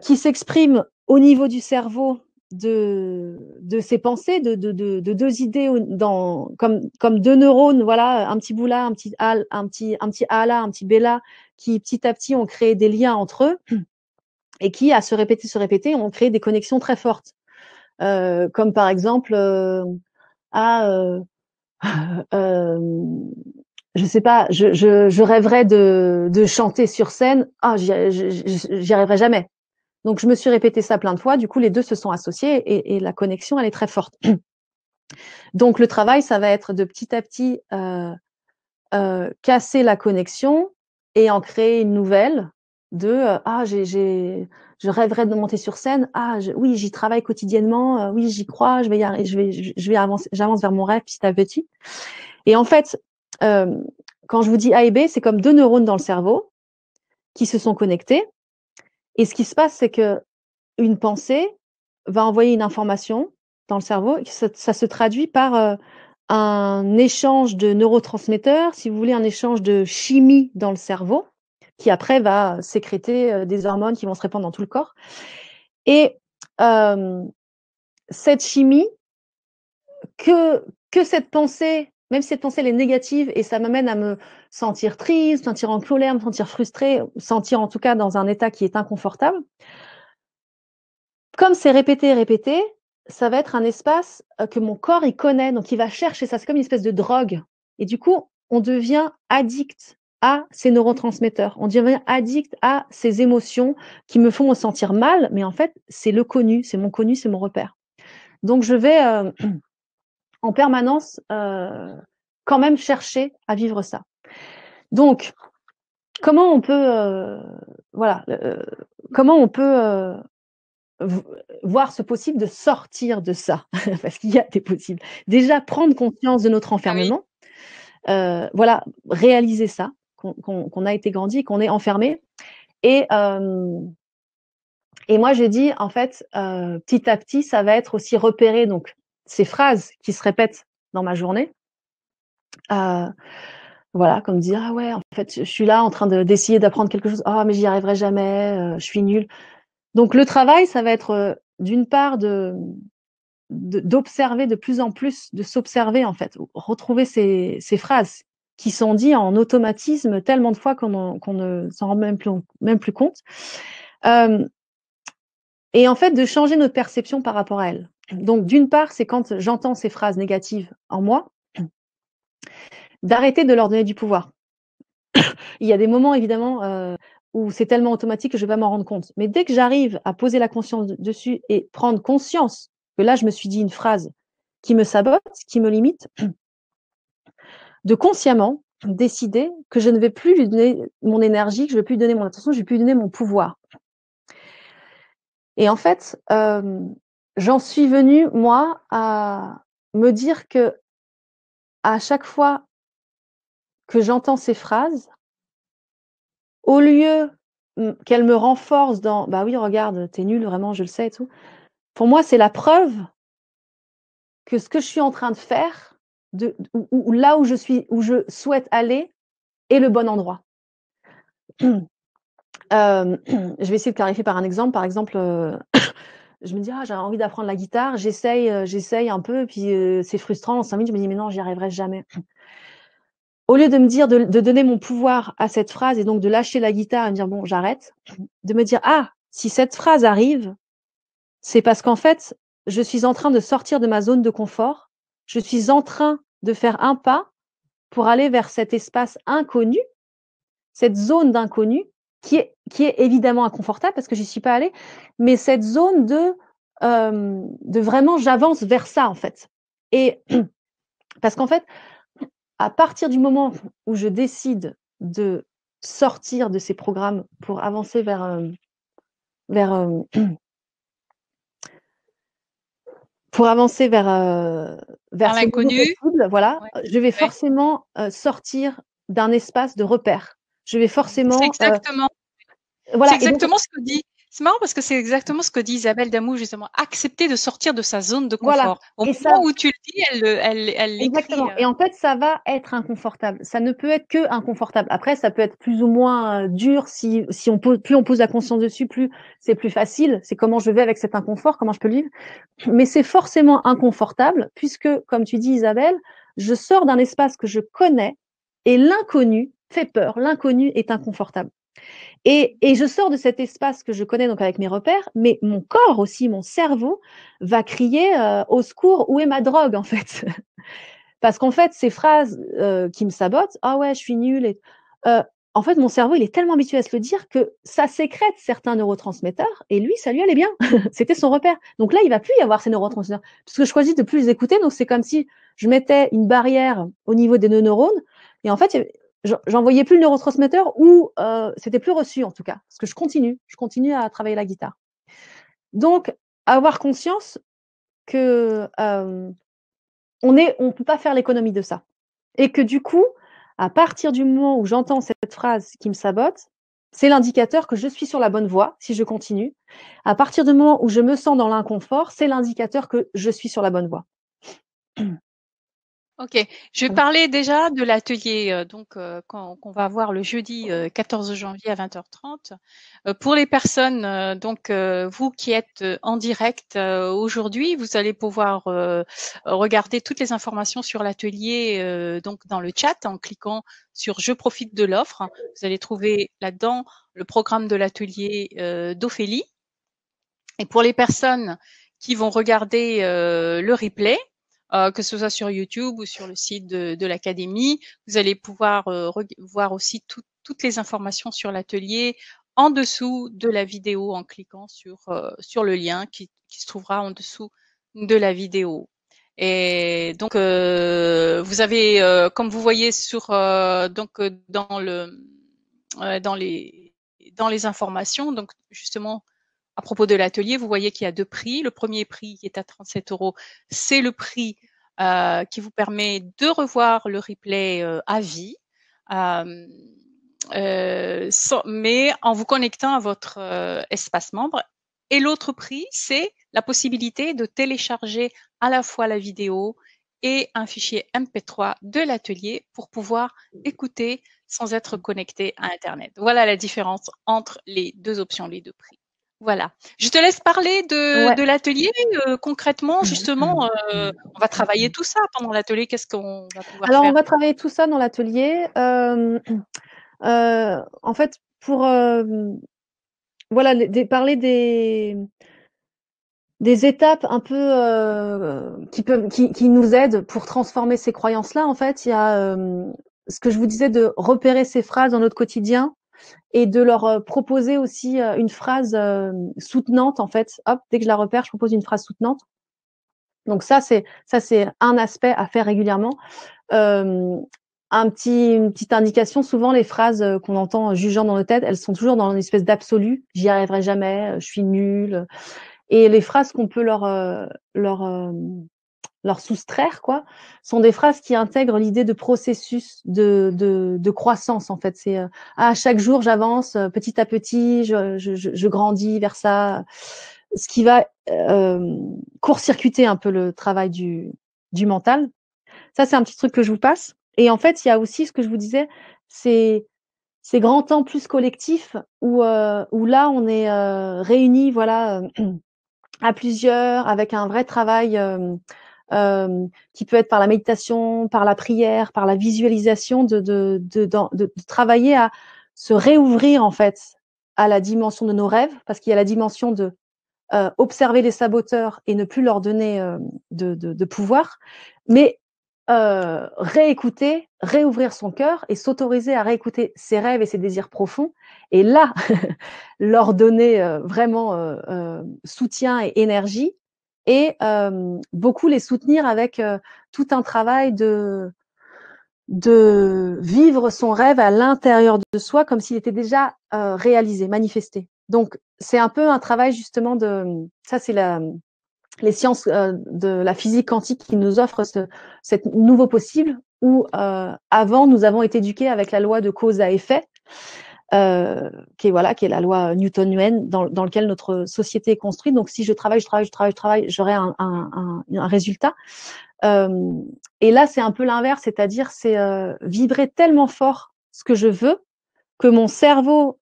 qui s'exprime au niveau du cerveau de ces pensées, de deux idées comme deux neurones, voilà, un petit bout là, un petit A là, un petit B là, qui petit à petit ont créé des liens entre eux et qui, à se répéter, ont créé des connexions très fortes. Comme par exemple, ah, euh, je sais pas, je rêverais de chanter sur scène. Ah, j'y arriverai jamais. Donc, je me suis répété ça plein de fois. Du coup, les deux se sont associés et la connexion, elle est très forte. Donc, le travail, ça va être de petit à petit casser la connexion et en créer une nouvelle de je rêverais de monter sur scène. Ah, oui, j'y travaille quotidiennement. Oui, j'y crois. Je vais y arriver, je vais avancer, j'avance vers mon rêve petit à petit. Et en fait, euh, quand je vous dis A et B, c'est comme deux neurones dans le cerveau qui se sont connectés. Et ce qui se passe, c'est que une pensée va envoyer une information dans le cerveau. Ça se traduit par un échange de neurotransmetteurs, si vous voulez, un échange de chimie dans le cerveau, qui après va sécréter des hormones qui vont se répandre dans tout le corps. Et euh, cette chimie, que cette pensée, même si cette pensée elle est négative et ça m'amène à me sentir triste, sentir en colère, me sentir frustrée, sentir en tout cas dans un état qui est inconfortable, comme c'est répété, répété, ça va être un espace que mon corps il connaît, donc il va chercher ça. C'est comme une espèce de drogue. Et du coup, on devient addict à ces neurotransmetteurs. On devient addict à ces émotions qui me font me sentir mal, mais en fait, c'est le connu, c'est mon repère. Donc, je vais en permanence quand même chercher à vivre ça. Donc, comment on peut, voilà, comment on peut voir ce possible de sortir de ça, parce qu'il y a des possibles. Déjà, prendre conscience de notre Ah oui. enfermement, voilà, réaliser ça, qu'on a été grandi, qu'on est enfermé. Et, et moi, j'ai dit, en fait, petit à petit, ça va être aussi repérer donc, ces phrases qui se répètent dans ma journée. Voilà, comme dire: «Ah ouais, en fait, je suis là en train d'essayer d'apprendre quelque chose. Ah mais j'y arriverai jamais, je suis nulle». Donc le travail, ça va être, d'une part d'observer de plus en plus, de s'observer en fait, retrouver ces phrases qui sont dites en automatisme tellement de fois qu'on ne s'en rend même plus compte. Hem Et en fait, de changer notre perception par rapport à elles. Donc d'une part, c'est quand j'entends ces phrases négatives en moi, d'arrêter de leur donner du pouvoir. Il y a des moments évidemment, où c'est tellement automatique que je vais pas m'en rendre compte. Mais dès que j'arrive à poser la conscience dessus et prendre conscience que là, je me suis dit une phrase qui me sabote, qui me limite, de consciemment décider que je ne vais plus lui donner mon énergie, que je ne vais plus lui donner mon attention, je ne vais plus lui donner mon pouvoir. Et en fait, j'en suis venue, moi, à me dire que à chaque fois que j'entends ces phrases, au lieu, qu'elles me renforcent dans: «Bah oui, regarde, tu es nulle, vraiment, je le sais et tout». Pour moi, c'est la preuve que ce que je suis en train de faire, ou là où je suis, où je souhaite aller, est le bon endroit. Je vais essayer de clarifier par un exemple. Par exemple, je me dis: «Ah, j'ai envie d'apprendre la guitare», j'essaye un peu, puis, c'est frustrant. En 5 minutes, je me dis: «Mais non, j'y arriverai jamais». Au lieu de me dire de donner mon pouvoir à cette phrase et donc de lâcher la guitare et me dire: «Bon, j'arrête», de me dire: «Ah, si cette phrase arrive, c'est parce qu'en fait, je suis en train de sortir de ma zone de confort. Je suis en train de faire un pas pour aller vers cet espace inconnu, cette zone d'inconnu qui est évidemment inconfortable parce que j'y suis pas allée, mais cette zone de vraiment j'avance vers ça, en fait». Et parce qu'en fait, à partir du moment où je décide de sortir de ces programmes pour avancer vers, pour avancer vers Vers ce nouveau l'inconnu. possible, voilà, Ouais, je vais ouais. forcément, sortir d'un espace de repère. Je vais C'est forcément, exactement C'est voilà. Et donc exactement ce que dit c'est marrant parce que c'est exactement ce que dit Isabelle Damou justement, accepter de sortir de sa zone de voilà. confort. Au Et moment ça, où tu le dis, elle l'écrit, exactement. Et en fait, ça va être inconfortable. Ça ne peut être que inconfortable. Après, ça peut être plus ou moins, dur si on pose plus on pose la conscience dessus, plus c'est plus facile. C'est comment je vais avec cet inconfort, comment je peux le vivre. Mais c'est forcément inconfortable puisque, comme tu dis Isabelle, je sors d'un espace que je connais et l'inconnu fait peur, l'inconnu est inconfortable. Et je sors de cet espace que je connais donc avec mes repères, mais mon corps aussi, mon cerveau va crier, «Au secours, où est ma drogue?» en fait. Parce qu'en fait, ces phrases, qui me sabotent: «Ah ouais, je suis nulle» et heu, en fait, mon cerveau, il est tellement habitué à se le dire que ça sécrète certains neurotransmetteurs et lui, ça lui allait bien. C'était son repère. Donc là, il va plus y avoir ces neurotransmetteurs puisque je choisis de plus les écouter. Donc c'est comme si je mettais une barrière au niveau des neurones et en fait, j'envoyais plus le neurotransmetteur ou c'était plus reçu en tout cas, parce que je continue à travailler la guitare. Donc avoir conscience que, on peut pas faire l'économie de ça. Et que du coup, à partir du moment où j'entends cette phrase qui me sabote, c'est l'indicateur que je suis sur la bonne voie, si je continue. À partir du moment où je me sens dans l'inconfort, c'est l'indicateur que je suis sur la bonne voie. OK. Je vais parler déjà de l'atelier, qu'on va avoir le jeudi, 14 janvier à 20h30. Pour les personnes, vous qui êtes, en direct, aujourd'hui, vous allez pouvoir, regarder toutes les informations sur l'atelier, donc dans le chat en cliquant sur «Je profite de l'offre». Vous allez trouver là-dedans le programme de l'atelier, d'Ophélie. Et pour les personnes qui vont regarder le replay, que ce soit sur YouTube ou sur le site de l'académie, vous allez pouvoir voir aussi toutes les informations sur l'atelier en dessous de la vidéo en cliquant sur le lien qui se trouvera en dessous de la vidéo. Et donc vous avez, comme vous voyez dans les informations, donc justement à propos de l'atelier, vous voyez qu'il y a 2 prix. Le premier prix qui est à 37 €, c'est le prix, qui vous permet de revoir le replay, à vie, hem, mais en vous connectant à votre, espace membre. Et l'autre prix, c'est la possibilité de télécharger à la fois la vidéo et un fichier MP3 de l'atelier pour pouvoir écouter sans être connecté à Internet. Voilà la différence entre les deux options, les deux prix. Voilà. Je te laisse parler Ouais. de l'atelier. Concrètement, justement, on va travailler tout ça pendant l'atelier. Qu'est-ce qu'on va pouvoir Alors, on faire? va travailler tout ça dans l'atelier. En fait, pour voilà, parler des étapes un peu qui nous aident pour transformer ces croyances-là. En fait, il y a ce que je vous disais de repérer ces phrases dans notre quotidien et de leur proposer aussi une phrase soutenante. En fait, hop, dès que je la repère, je propose une phrase soutenante. Donc ça, c'est un aspect à faire régulièrement. Une petite indication, souvent les phrases qu'on entend jugeant dans nos têtes, elles sont toujours dans une espèce d'absolu. J'y arriverai jamais, je suis nulle. Et les phrases qu'on peut leur soustraire, quoi, sont des phrases qui intègrent l'idée de processus de croissance, en fait. C'est chaque jour j'avance, petit à petit, je grandis vers ça. Ce qui va court-circuiter un peu le travail du mental. Ça, c'est un petit truc que je vous passe. Et en fait, il y a aussi ce que je vous disais, c'est ces grands temps plus collectifs où là, on est réunis, voilà, à plusieurs, avec un vrai travail qui peut être par la méditation, par la prière, par la visualisation, de travailler à se réouvrir en fait à la dimension de nos rêves, parce qu'il y a la dimension de observer les saboteurs et ne plus leur donner de pouvoir, mais réécouter, réouvrir son cœur et s'autoriser à réécouter ses rêves et ses désirs profonds. Et là, leur donner vraiment soutien et énergie et beaucoup les soutenir avec tout un travail de vivre son rêve à l'intérieur de soi comme s'il était déjà réalisé, manifesté. Donc, c'est un peu un travail justement ça c'est les sciences de la physique quantique qui nous offrent cet nouveau possible où avant nous avons été éduqués avec la loi de cause à effet, qui est la loi newtonienne dans lequel notre société est construite. Donc si je travaille, j'aurai un résultat. Et là c'est un peu l'inverse, c'est-à-dire c'est vibrer tellement fort ce que je veux que mon cerveau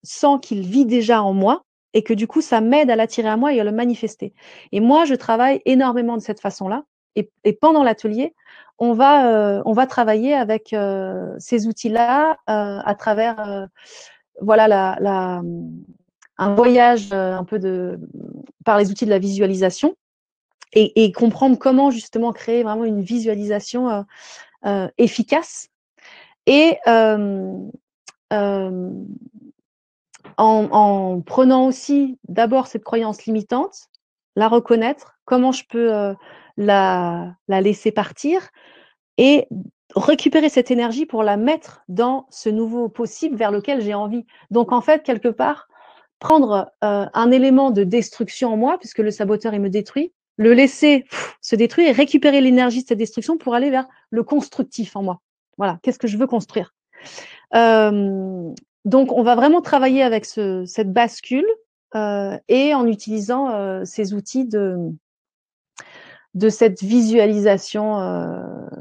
sent qu'il vit déjà en moi et que du coup, ça m'aide à l'attirer à moi et à le manifester. Et moi, je travaille énormément de cette façon-là. Et pendant l'atelier, on va travailler avec ces outils-là à travers voilà un voyage un peu par les outils de la visualisation et comprendre comment justement créer vraiment une visualisation efficace et en prenant aussi d'abord cette croyance limitante, la reconnaître, comment je peux la laisser partir et récupérer cette énergie pour la mettre dans ce nouveau possible vers lequel j'ai envie. Donc en fait, quelque part, prendre un élément de destruction en moi, puisque le saboteur, il me détruit, le laisser se détruire et récupérer l'énergie de cette destruction pour aller vers le constructif en moi. Voilà, qu'est-ce que je veux construire donc, on va vraiment travailler avec cette bascule et en utilisant ces outils de cette visualisation,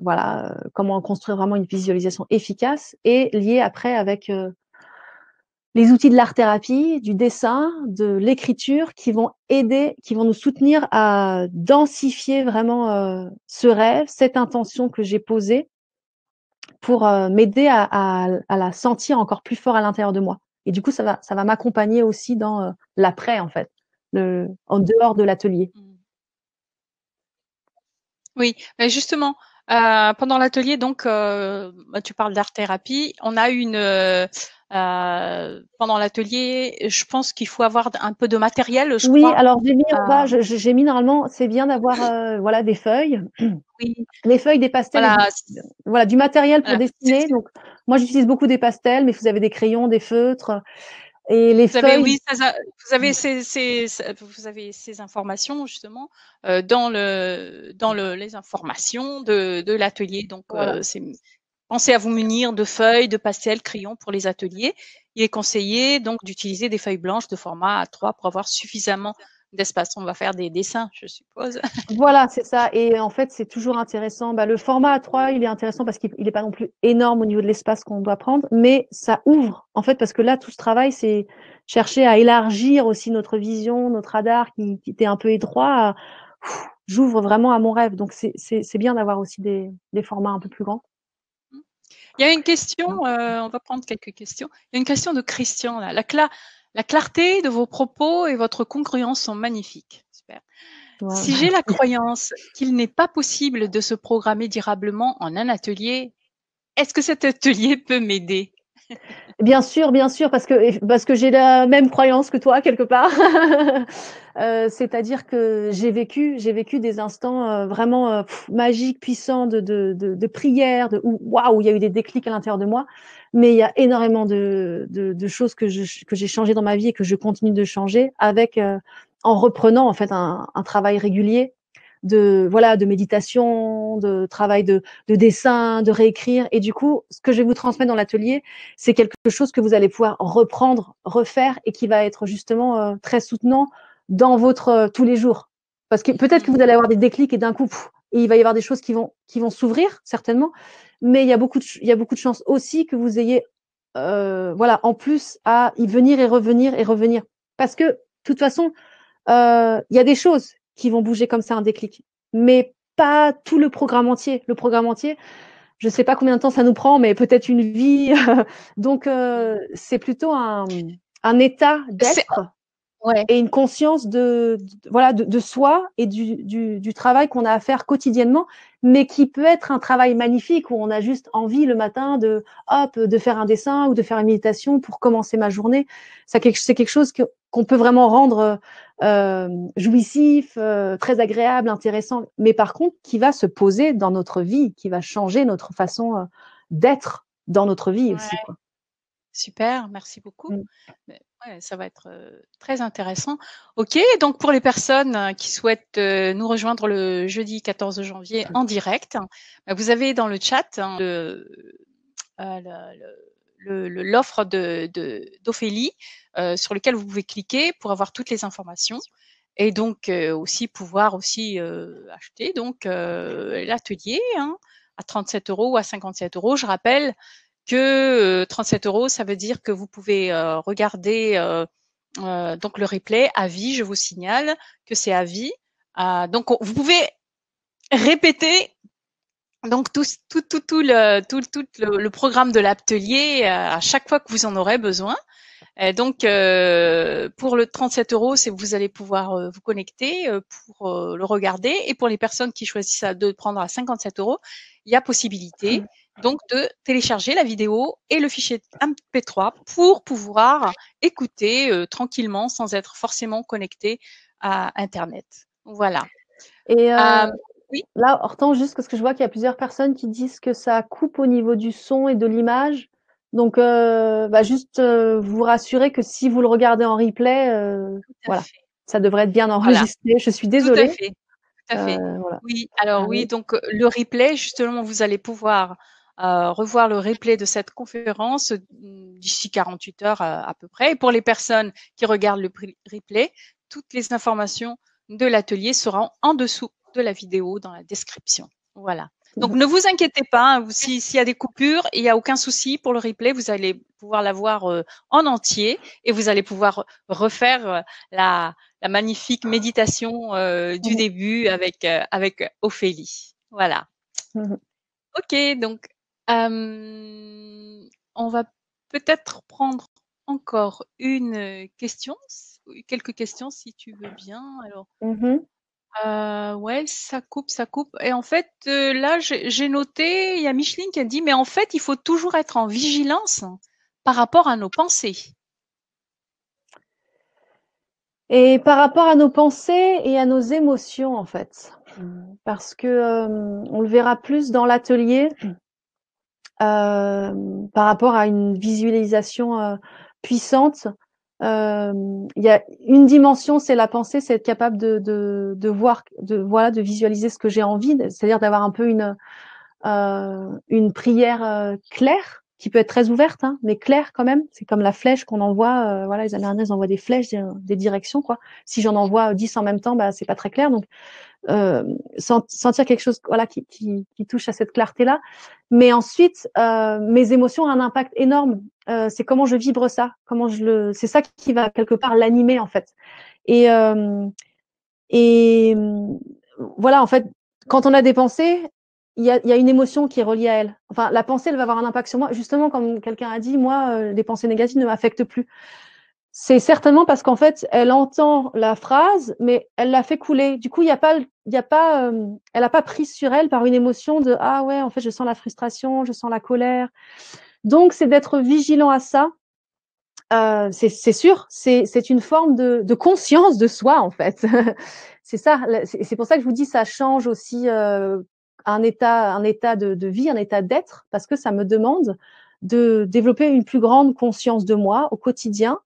voilà, comment construire vraiment une visualisation efficace et liée après avec les outils de l'art-thérapie, du dessin, de l'écriture qui vont aider, qui vont nous soutenir à densifier vraiment ce rêve, cette intention que j'ai posée pour m'aider à la sentir encore plus fort à l'intérieur de moi. Et du coup, ça va m'accompagner aussi dans l'après, en fait, en dehors de l'atelier. Oui, mais justement, pendant l'atelier, donc, tu parles d'art-thérapie. On a pendant l'atelier, je pense qu'il faut avoir un peu de matériel, je Oui, crois. alors j'ai mis normalement, c'est bien d'avoir voilà des feuilles, Oui, des feuilles, des pastels et voilà, voilà du matériel pour voilà. dessiner. Donc moi j'utilise beaucoup des pastels, mais vous avez des crayons, des feutres et les Vous avez, feuilles. oui, vous avez vous avez ces informations justement les informations de l'atelier. Donc, Voilà. pensez à vous munir de feuilles, de pastels, crayons pour les ateliers. Il est conseillé donc d'utiliser des feuilles blanches de format A3 pour avoir suffisamment d'espace. On va faire des dessins, je suppose. Voilà, c'est ça. Et en fait, c'est toujours intéressant. Le format A3, il est intéressant parce qu'il n'est pas non plus énorme au niveau de l'espace qu'on doit prendre, mais ça ouvre, en fait, parce que là, tout ce travail, c'est chercher à élargir aussi notre vision, notre radar qui était un peu étroit. J'ouvre vraiment à mon rêve. Donc, c'est bien d'avoir aussi des formats un peu plus grands. Il y a une question, on va prendre quelques questions. Il y a une question de Christian, là. La clarté de vos propos et votre congruence sont magnifiques. Super. Ouais, Si j'ai la croyance qu'il n'est pas possible de se programmer durablement en un atelier, est-ce que cet atelier peut m'aider? bien sûr, parce que j'ai la même croyance que toi quelque part. C'est-à-dire que j'ai vécu des instants vraiment magiques, puissants de prière, où waouh, il y a eu des déclics à l'intérieur de moi. Mais il y a énormément de choses que j'ai changées dans ma vie et que je continue de changer avec en reprenant en fait un travail régulier de méditation, de travail de dessin, de réécrire. Et du coup, ce que je vais vous transmettre dans l'atelier, c'est quelque chose que vous allez pouvoir reprendre, refaire et qui va être justement très soutenant dans votre tous les jours. Parce que peut-être que vous allez avoir des déclics et d'un coup, et il va y avoir des choses qui vont s'ouvrir certainement, mais il y a beaucoup de chances aussi que vous ayez en plus à y venir et revenir. Parce que de toute façon, il y a des choses qui vont bouger comme ça, un déclic, mais pas tout le programme entier. Le programme entier, je sais pas combien de temps ça nous prend, mais peut-être une vie. Donc, c'est plutôt un état C'est d'être ouais. et une conscience de soi et du travail qu'on a à faire quotidiennement, mais qui peut être un travail magnifique où on a juste envie le matin de faire un dessin ou de faire une méditation pour commencer ma journée. C'est quelque chose qu'on peut vraiment rendre jouissif, très agréable, intéressant, mais par contre qui va se poser dans notre vie, qui va changer notre façon d'être dans notre vie Ouais. aussi, quoi. Super, merci beaucoup. Mm. Ouais, ça va être très intéressant. Ok, donc pour les personnes qui souhaitent nous rejoindre le jeudi 14 janvier en direct, vous avez dans le chat l'offre d'Ophélie sur lequel vous pouvez cliquer pour avoir toutes les informations et donc aussi pouvoir aussi acheter donc l'atelier à 37 € ou à 57 €. Je rappelle que 37 €, ça veut dire que vous pouvez regarder donc le replay à vie. Je vous signale que c'est à vie. Donc vous pouvez répéter donc tout le programme de l'atelier à chaque fois que vous en aurez besoin. Et donc pour le 37 €, c'est vous allez pouvoir vous connecter pour le regarder. Et pour les personnes qui choisissent de prendre à 57 €, il y a possibilité donc de télécharger la vidéo et le fichier MP3 pour pouvoir écouter tranquillement sans être forcément connecté à Internet. Voilà. Et Oui. là, Hortense, juste parce que je vois qu'il y a plusieurs personnes qui disent que ça coupe au niveau du son et de l'image. Donc, juste vous rassurer que si vous le regardez en replay, Tout à voilà, fait. ça devrait être bien Voilà. enregistré. Je suis Tout à désolée. fait. Tout à fait. Voilà. Oui, alors Ah oui, oui. donc le replay, justement, vous allez pouvoir revoir le replay de cette conférence d'ici 48 heures à peu près. Et pour les personnes qui regardent le replay, toutes les informations de l'atelier seront en dessous de la vidéo dans la description. Voilà. Donc ne vous inquiétez pas, s'il y a des coupures, il n'y a aucun souci pour le replay, vous allez pouvoir l'avoir en entier et vous allez pouvoir refaire la magnifique méditation du Mhm. début avec Ophélie. Voilà. Mhm. Ok, donc on va peut-être prendre encore une question, quelques questions si tu veux bien. Alors, Mhm. ouais, ça coupe, ça coupe. Et en fait, là, j'ai noté, il y a Micheline qui a dit, mais en fait, il faut toujours être en vigilance par rapport à nos pensées. Et par rapport à nos pensées et à nos émotions, en fait, parce que on le verra plus dans l'atelier par rapport à une visualisation puissante. Il y a une dimension, c'est la pensée, c'est être capable de voir, de visualiser ce que j'ai envie, c'est-à-dire d'avoir un peu une prière claire qui peut être très ouverte, hein, mais claire quand même. C'est comme la flèche qu'on envoie. Voilà, les Amérindiens ils envoient des flèches, des directions, quoi. Si j'en envoie 10 en même temps, bah c'est pas très clair. Donc sentir quelque chose, voilà, qui touche à cette clarté-là. Mais ensuite, mes émotions ont un impact énorme. C'est comment je vibre ça, c'est ça qui va quelque part l'animer en fait. Et voilà, en fait, quand on a des pensées, il y a une émotion qui est reliée à elle. Enfin, la pensée, elle va avoir un impact sur moi. Justement, comme quelqu'un a dit, moi, les pensées négatives ne m'affectent plus. C'est certainement parce qu'en fait, elle entend la phrase, mais elle l'a fait couler. Du coup, elle n'a pas prise sur elle par une émotion de ah ouais, en fait, je sens la frustration, je sens la colère. Donc, c'est d'être vigilant à ça. C'est sûr, c'est une forme de conscience de soi en fait. C'est ça. C'est pour ça que je vous dis, ça change aussi un état de vie, un état d'être, parce que ça me demande de développer une plus grande conscience de moi au quotidien.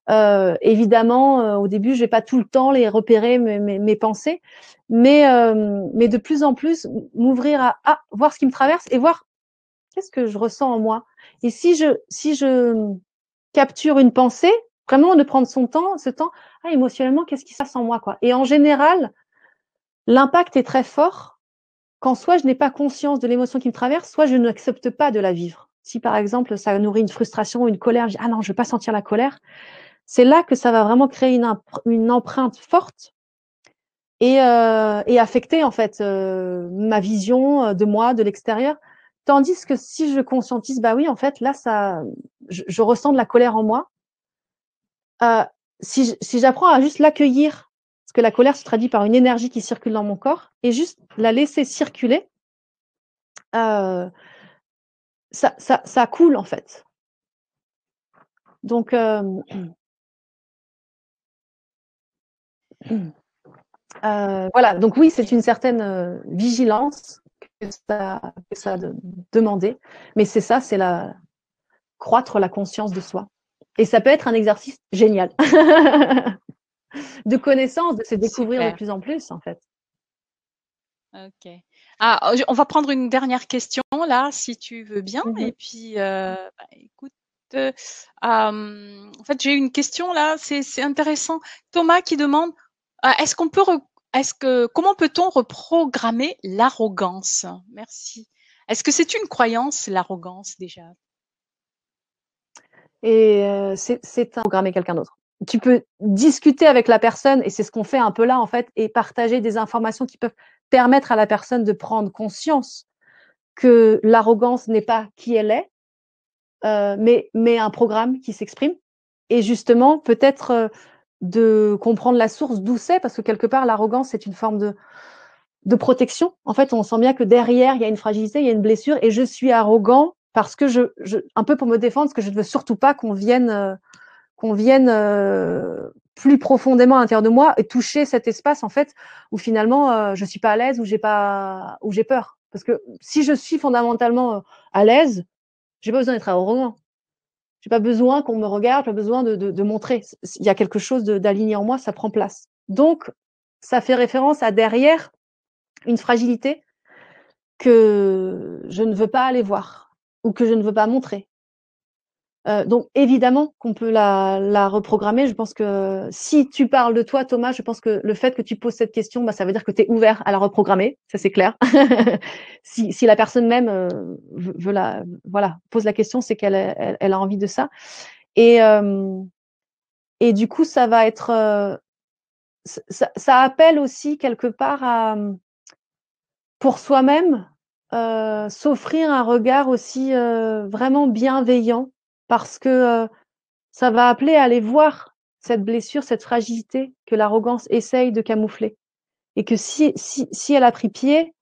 Évidemment, au début, je vais pas tout le temps les repérer mes pensées, mais de plus en plus m'ouvrir à voir ce qui me traverse et voir qu'est-ce que je ressens en moi. Et si je capture une pensée, vraiment de prendre ce temps, émotionnellement, qu'est-ce qui se passe en moi, quoi. Et en général, l'impact est très fort quand soit je n'ai pas conscience de l'émotion qui me traverse, soit je n'accepte pas de la vivre. Si par exemple, ça nourrit une frustration, une colère, je dis, ah non, je veux pas sentir la colère. C'est là que ça va vraiment créer une empreinte forte et affecter en fait ma vision de moi, de l'extérieur. Tandis que si je conscientise, bah oui, en fait, là, je ressens de la colère en moi. Si j'apprends à juste l'accueillir, parce que la colère se traduit par une énergie qui circule dans mon corps, et juste la laisser circuler, ça coule en fait. Donc voilà, donc oui, c'est une certaine vigilance que ça a demandé, mais c'est ça, c'est croître la conscience de soi. Et ça peut être un exercice génial de connaissance, de se découvrir de Super. plus en plus en fait. Ok. Ah, on va prendre une dernière question là, si tu veux bien. Et puis, écoute, en fait, j'ai une question là. C'est intéressant. Thomas qui demande comment peut-on reprogrammer l'arrogance? Merci. Est-ce que c'est une croyance, l'arrogance déjà? Et c'est programmer quelqu'un d'autre. Tu peux discuter avec la personne, et c'est ce qu'on fait un peu là en fait, et partager des informations qui peuvent permettre à la personne de prendre conscience que l'arrogance n'est pas qui elle est, mais un programme qui s'exprime. Et justement, peut-être de comprendre la source d'où c'est, parce que quelque part, l'arrogance, c'est une forme de protection. En fait, on sent bien que derrière, il y a une fragilité, il y a une blessure, et je suis arrogant parce que un peu pour me défendre, parce que je ne veux surtout pas qu'on vienne plus profondément à l'intérieur de moi et toucher cet espace en fait où finalement je suis pas à l'aise, où j'ai peur. Parce que si je suis fondamentalement à l'aise, j'ai pas besoin d'être arrogant. J'ai pas besoin qu'on me regarde, j'ai pas besoin de montrer. Il y a quelque chose d'aligné en moi, ça prend place. Donc ça fait référence à derrière une fragilité que je ne veux pas aller voir ou que je ne veux pas montrer. Donc évidemment qu'on peut la reprogrammer. Je pense que si tu parles de toi, Thomas, je pense que le fait que tu poses cette question, bah, ça veut dire que tu es ouvert à la reprogrammer, ça c'est clair. Si la personne même voilà, pose la question, c'est qu'elle a envie de ça. Et, du coup, ça va être ça appelle aussi quelque part à pour soi-même s'offrir un regard aussi vraiment bienveillant, parce que ça va appeler à aller voir cette blessure, cette fragilité que l'arrogance essaye de camoufler. Et que si elle a pris pied,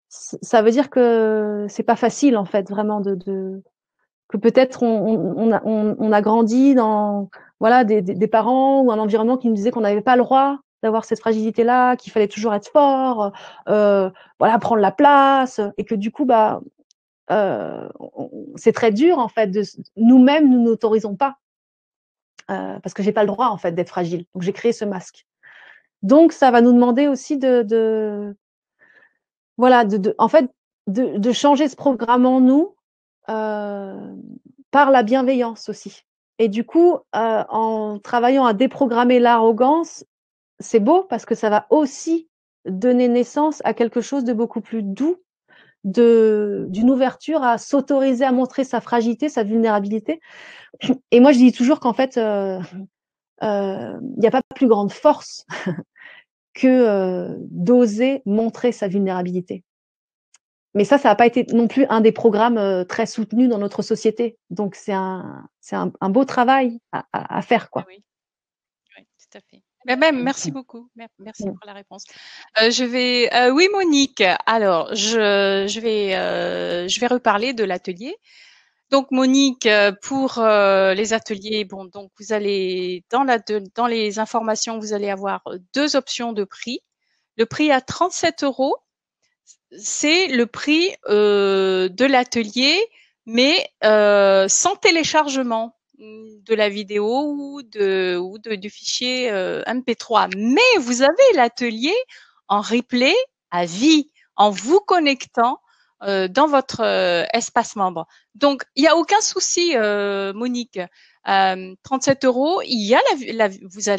ça veut dire que c'est pas facile en fait, vraiment que peut-être on a grandi dans voilà des parents ou un environnement qui nous disait qu'on n'avait pas le droit d'avoir cette fragilité-là, qu'il fallait toujours être fort, voilà, prendre la place, et que du coup bah c'est très dur en fait nous-mêmes nous n'autorisons pas parce que j'ai pas le droit en fait d'être fragile. Donc j'ai créé ce masque. Donc ça va nous demander aussi voilà en fait de changer ce programme en nous par la bienveillance aussi. Et du coup, en travaillant à déprogrammer l'arrogance, c'est beau parce que ça va aussi donner naissance à quelque chose de beaucoup plus doux, d'une ouverture à s'autoriser à montrer sa fragilité, sa vulnérabilité. Et moi, je dis toujours qu'en fait, il y a pas plus grande force que d'oser montrer sa vulnérabilité. Mais ça n'a pas été non plus un des programmes très soutenus dans notre société. Donc c'est un beau travail à faire, Ah quoi. oui, oui, tout à fait. Mais même, merci beaucoup. Merci Mmh. pour la réponse. Oui, Monique. Alors, je vais reparler de l'atelier. Donc, Monique, pour les ateliers, bon, donc vous allez dans les informations, vous allez avoir deux options de prix. Le prix à 37 €, c'est le prix de l'atelier, mais sans téléchargement de la vidéo du fichier MP3. Mais vous avez l'atelier en replay à vie en vous connectant dans votre espace membre. Donc, il n'y a aucun souci, Monique. 37 €, il y a vous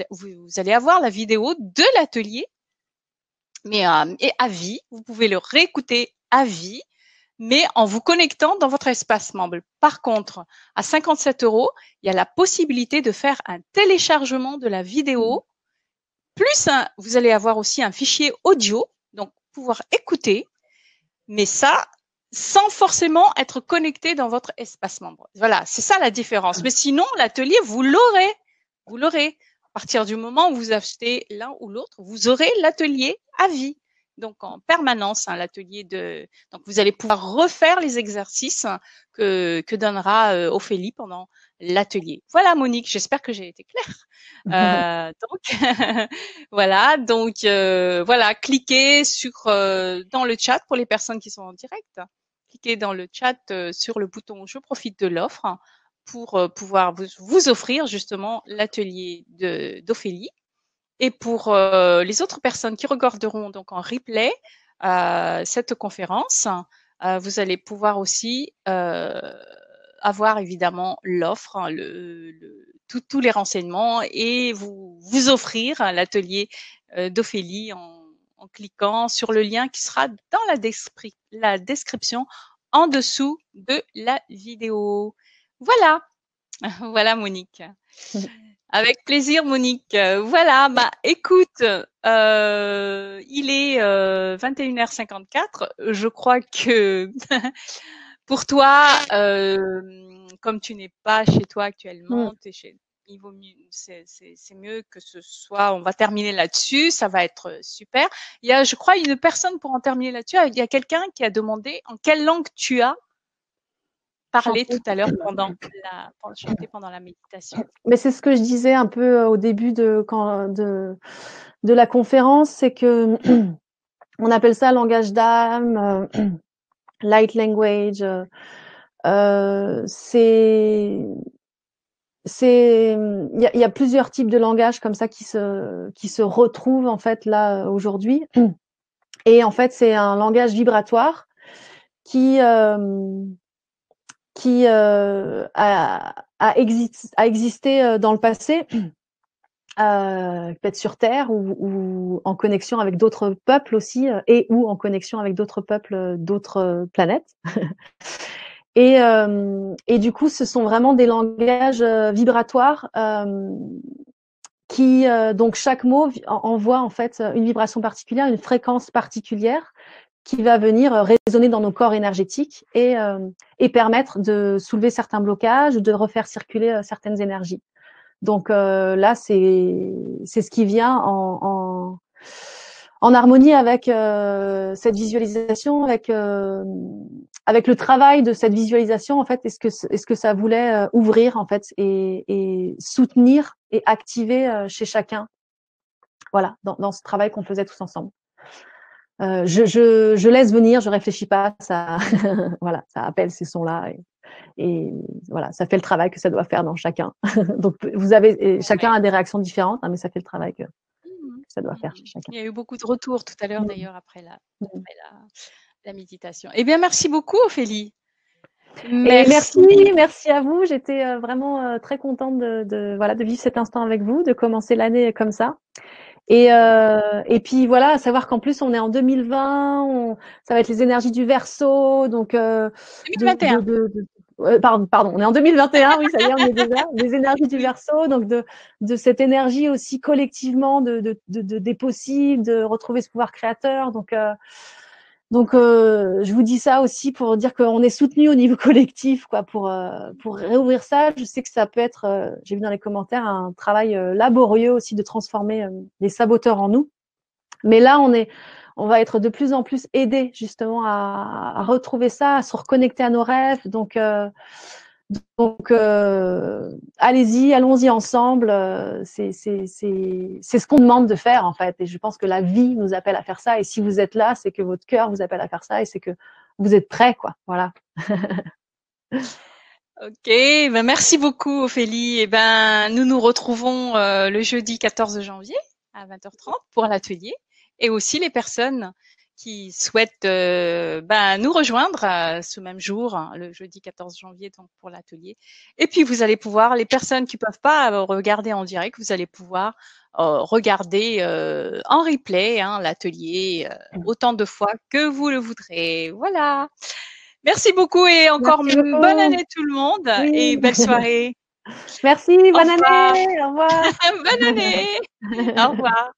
allez avoir la vidéo de l'atelier mais et à vie. Vous pouvez le réécouter à vie, mais en vous connectant dans votre espace membre. Par contre, à 57 €, il y a la possibilité de faire un téléchargement de la vidéo, plus vous allez avoir aussi un fichier audio, donc pouvoir écouter, mais ça, sans forcément être connecté dans votre espace membre. Voilà, c'est ça la différence. Mais sinon, l'atelier, vous l'aurez. Vous l'aurez. À partir du moment où vous achetez l'un ou l'autre, vous aurez l'atelier à vie. Donc, en permanence, l'atelier de. Donc, vous allez pouvoir refaire les exercices que donnera Ophélie pendant l'atelier. Voilà, Monique, j'espère que j'ai été claire. Donc, voilà, donc voilà, cliquez dans le chat pour les personnes qui sont en direct. Cliquez dans le chat sur le bouton Je profite de l'offre pour pouvoir vous offrir justement l'atelier d'Ophélie. Et pour les autres personnes qui regarderont donc en replay cette conférence, vous allez pouvoir aussi avoir évidemment l'offre, tous les renseignements et vous offrir l'atelier d'Ophélie en cliquant sur le lien qui sera dans la description en dessous de la vidéo. Voilà, voilà Monique. Avec plaisir, Monique. Voilà, bah écoute, il est 21h54. Je crois que pour toi, comme tu n'es pas chez toi Mmh. actuellement, il vaut mieux, c'est mieux que ce soit. On va terminer là-dessus. Ça va être super. Il y a, je crois, une personne pour en terminer là-dessus. Il y a quelqu'un qui a demandé en quelle langue tu as parlé Chanter. tout à l'heure chanté pendant la méditation. Mais c'est ce que je disais un peu au début de la conférence, c'est que on appelle ça langage d'âme, light language. Il y a plusieurs types de langages comme ça qui se retrouvent en fait là aujourd'hui. Et en fait, c'est un langage vibratoire qui a existé dans le passé, peut-être sur Terre ou en connexion avec d'autres peuples aussi, et ou en connexion avec d'autres peuples, d'autres planètes. Et du coup, ce sont vraiment des langages vibratoires qui, donc chaque mot envoie en fait une vibration particulière, une fréquence particulière qui va venir résonner dans nos corps énergétiques et permettre de soulever certains blocages, de refaire circuler certaines énergies. Donc là, c'est ce qui vient en harmonie avec cette visualisation, avec le travail de cette visualisation. En fait, est-ce que ça voulait ouvrir en fait et soutenir et activer chez chacun, voilà, dans ce travail qu'on faisait tous ensemble. Je laisse venir, je réfléchis pas, ça, voilà, ça appelle ces sons-là et voilà, ça fait le travail que ça doit faire dans chacun. Donc chacun Ouais. a des réactions différentes, hein, mais ça fait le travail que Mhm. ça doit faire chez Mhm. chacun. Il y a eu beaucoup de retours tout à l'heure Mmh. d'ailleurs après Mmh. la méditation. Eh bien, merci beaucoup, Ophélie. Et Merci. merci à vous. J'étais vraiment très contente voilà, de vivre cet instant avec vous, de commencer l'année comme ça. Et puis voilà, à savoir qu'en plus on est en 2020, ça va être les énergies du Verseau, donc 2021. pardon, on est en 2021, oui, ça y est, on est déjà les énergies du Oui. Verseau, donc de cette énergie aussi collectivement des possibles, de retrouver ce pouvoir créateur, donc, je vous dis ça aussi pour dire qu'on est soutenu au niveau collectif, quoi, pour réouvrir ça. Je sais que ça peut être, j'ai vu dans les commentaires, un travail laborieux aussi de transformer les saboteurs en nous. Mais là, on va être de plus en plus aidés justement à retrouver ça, à se reconnecter à nos rêves. Donc, allez-y, allons-y ensemble. C'est ce qu'on demande de faire en fait. Et je pense que la vie nous appelle à faire ça. Et si vous êtes là, c'est que votre cœur vous appelle à faire ça et c'est que vous êtes prêts, quoi. Voilà. Ok, ben merci beaucoup Ophélie. Et ben nous nous retrouvons le jeudi 14 janvier à 20h30 pour l'atelier et aussi les personnes qui souhaitent ben, nous rejoindre ce même jour, hein, le jeudi 14 janvier donc pour l'atelier. Et puis vous allez pouvoir, les personnes qui peuvent pas regarder en direct, vous allez pouvoir regarder en replay hein, l'atelier autant de fois que vous le voudrez. Voilà. Merci beaucoup et encore Merci bonne beaucoup. année tout le monde et Oui. belle soirée. Merci. Au Bonne revoir. année. Au revoir. Bonne année. Au revoir.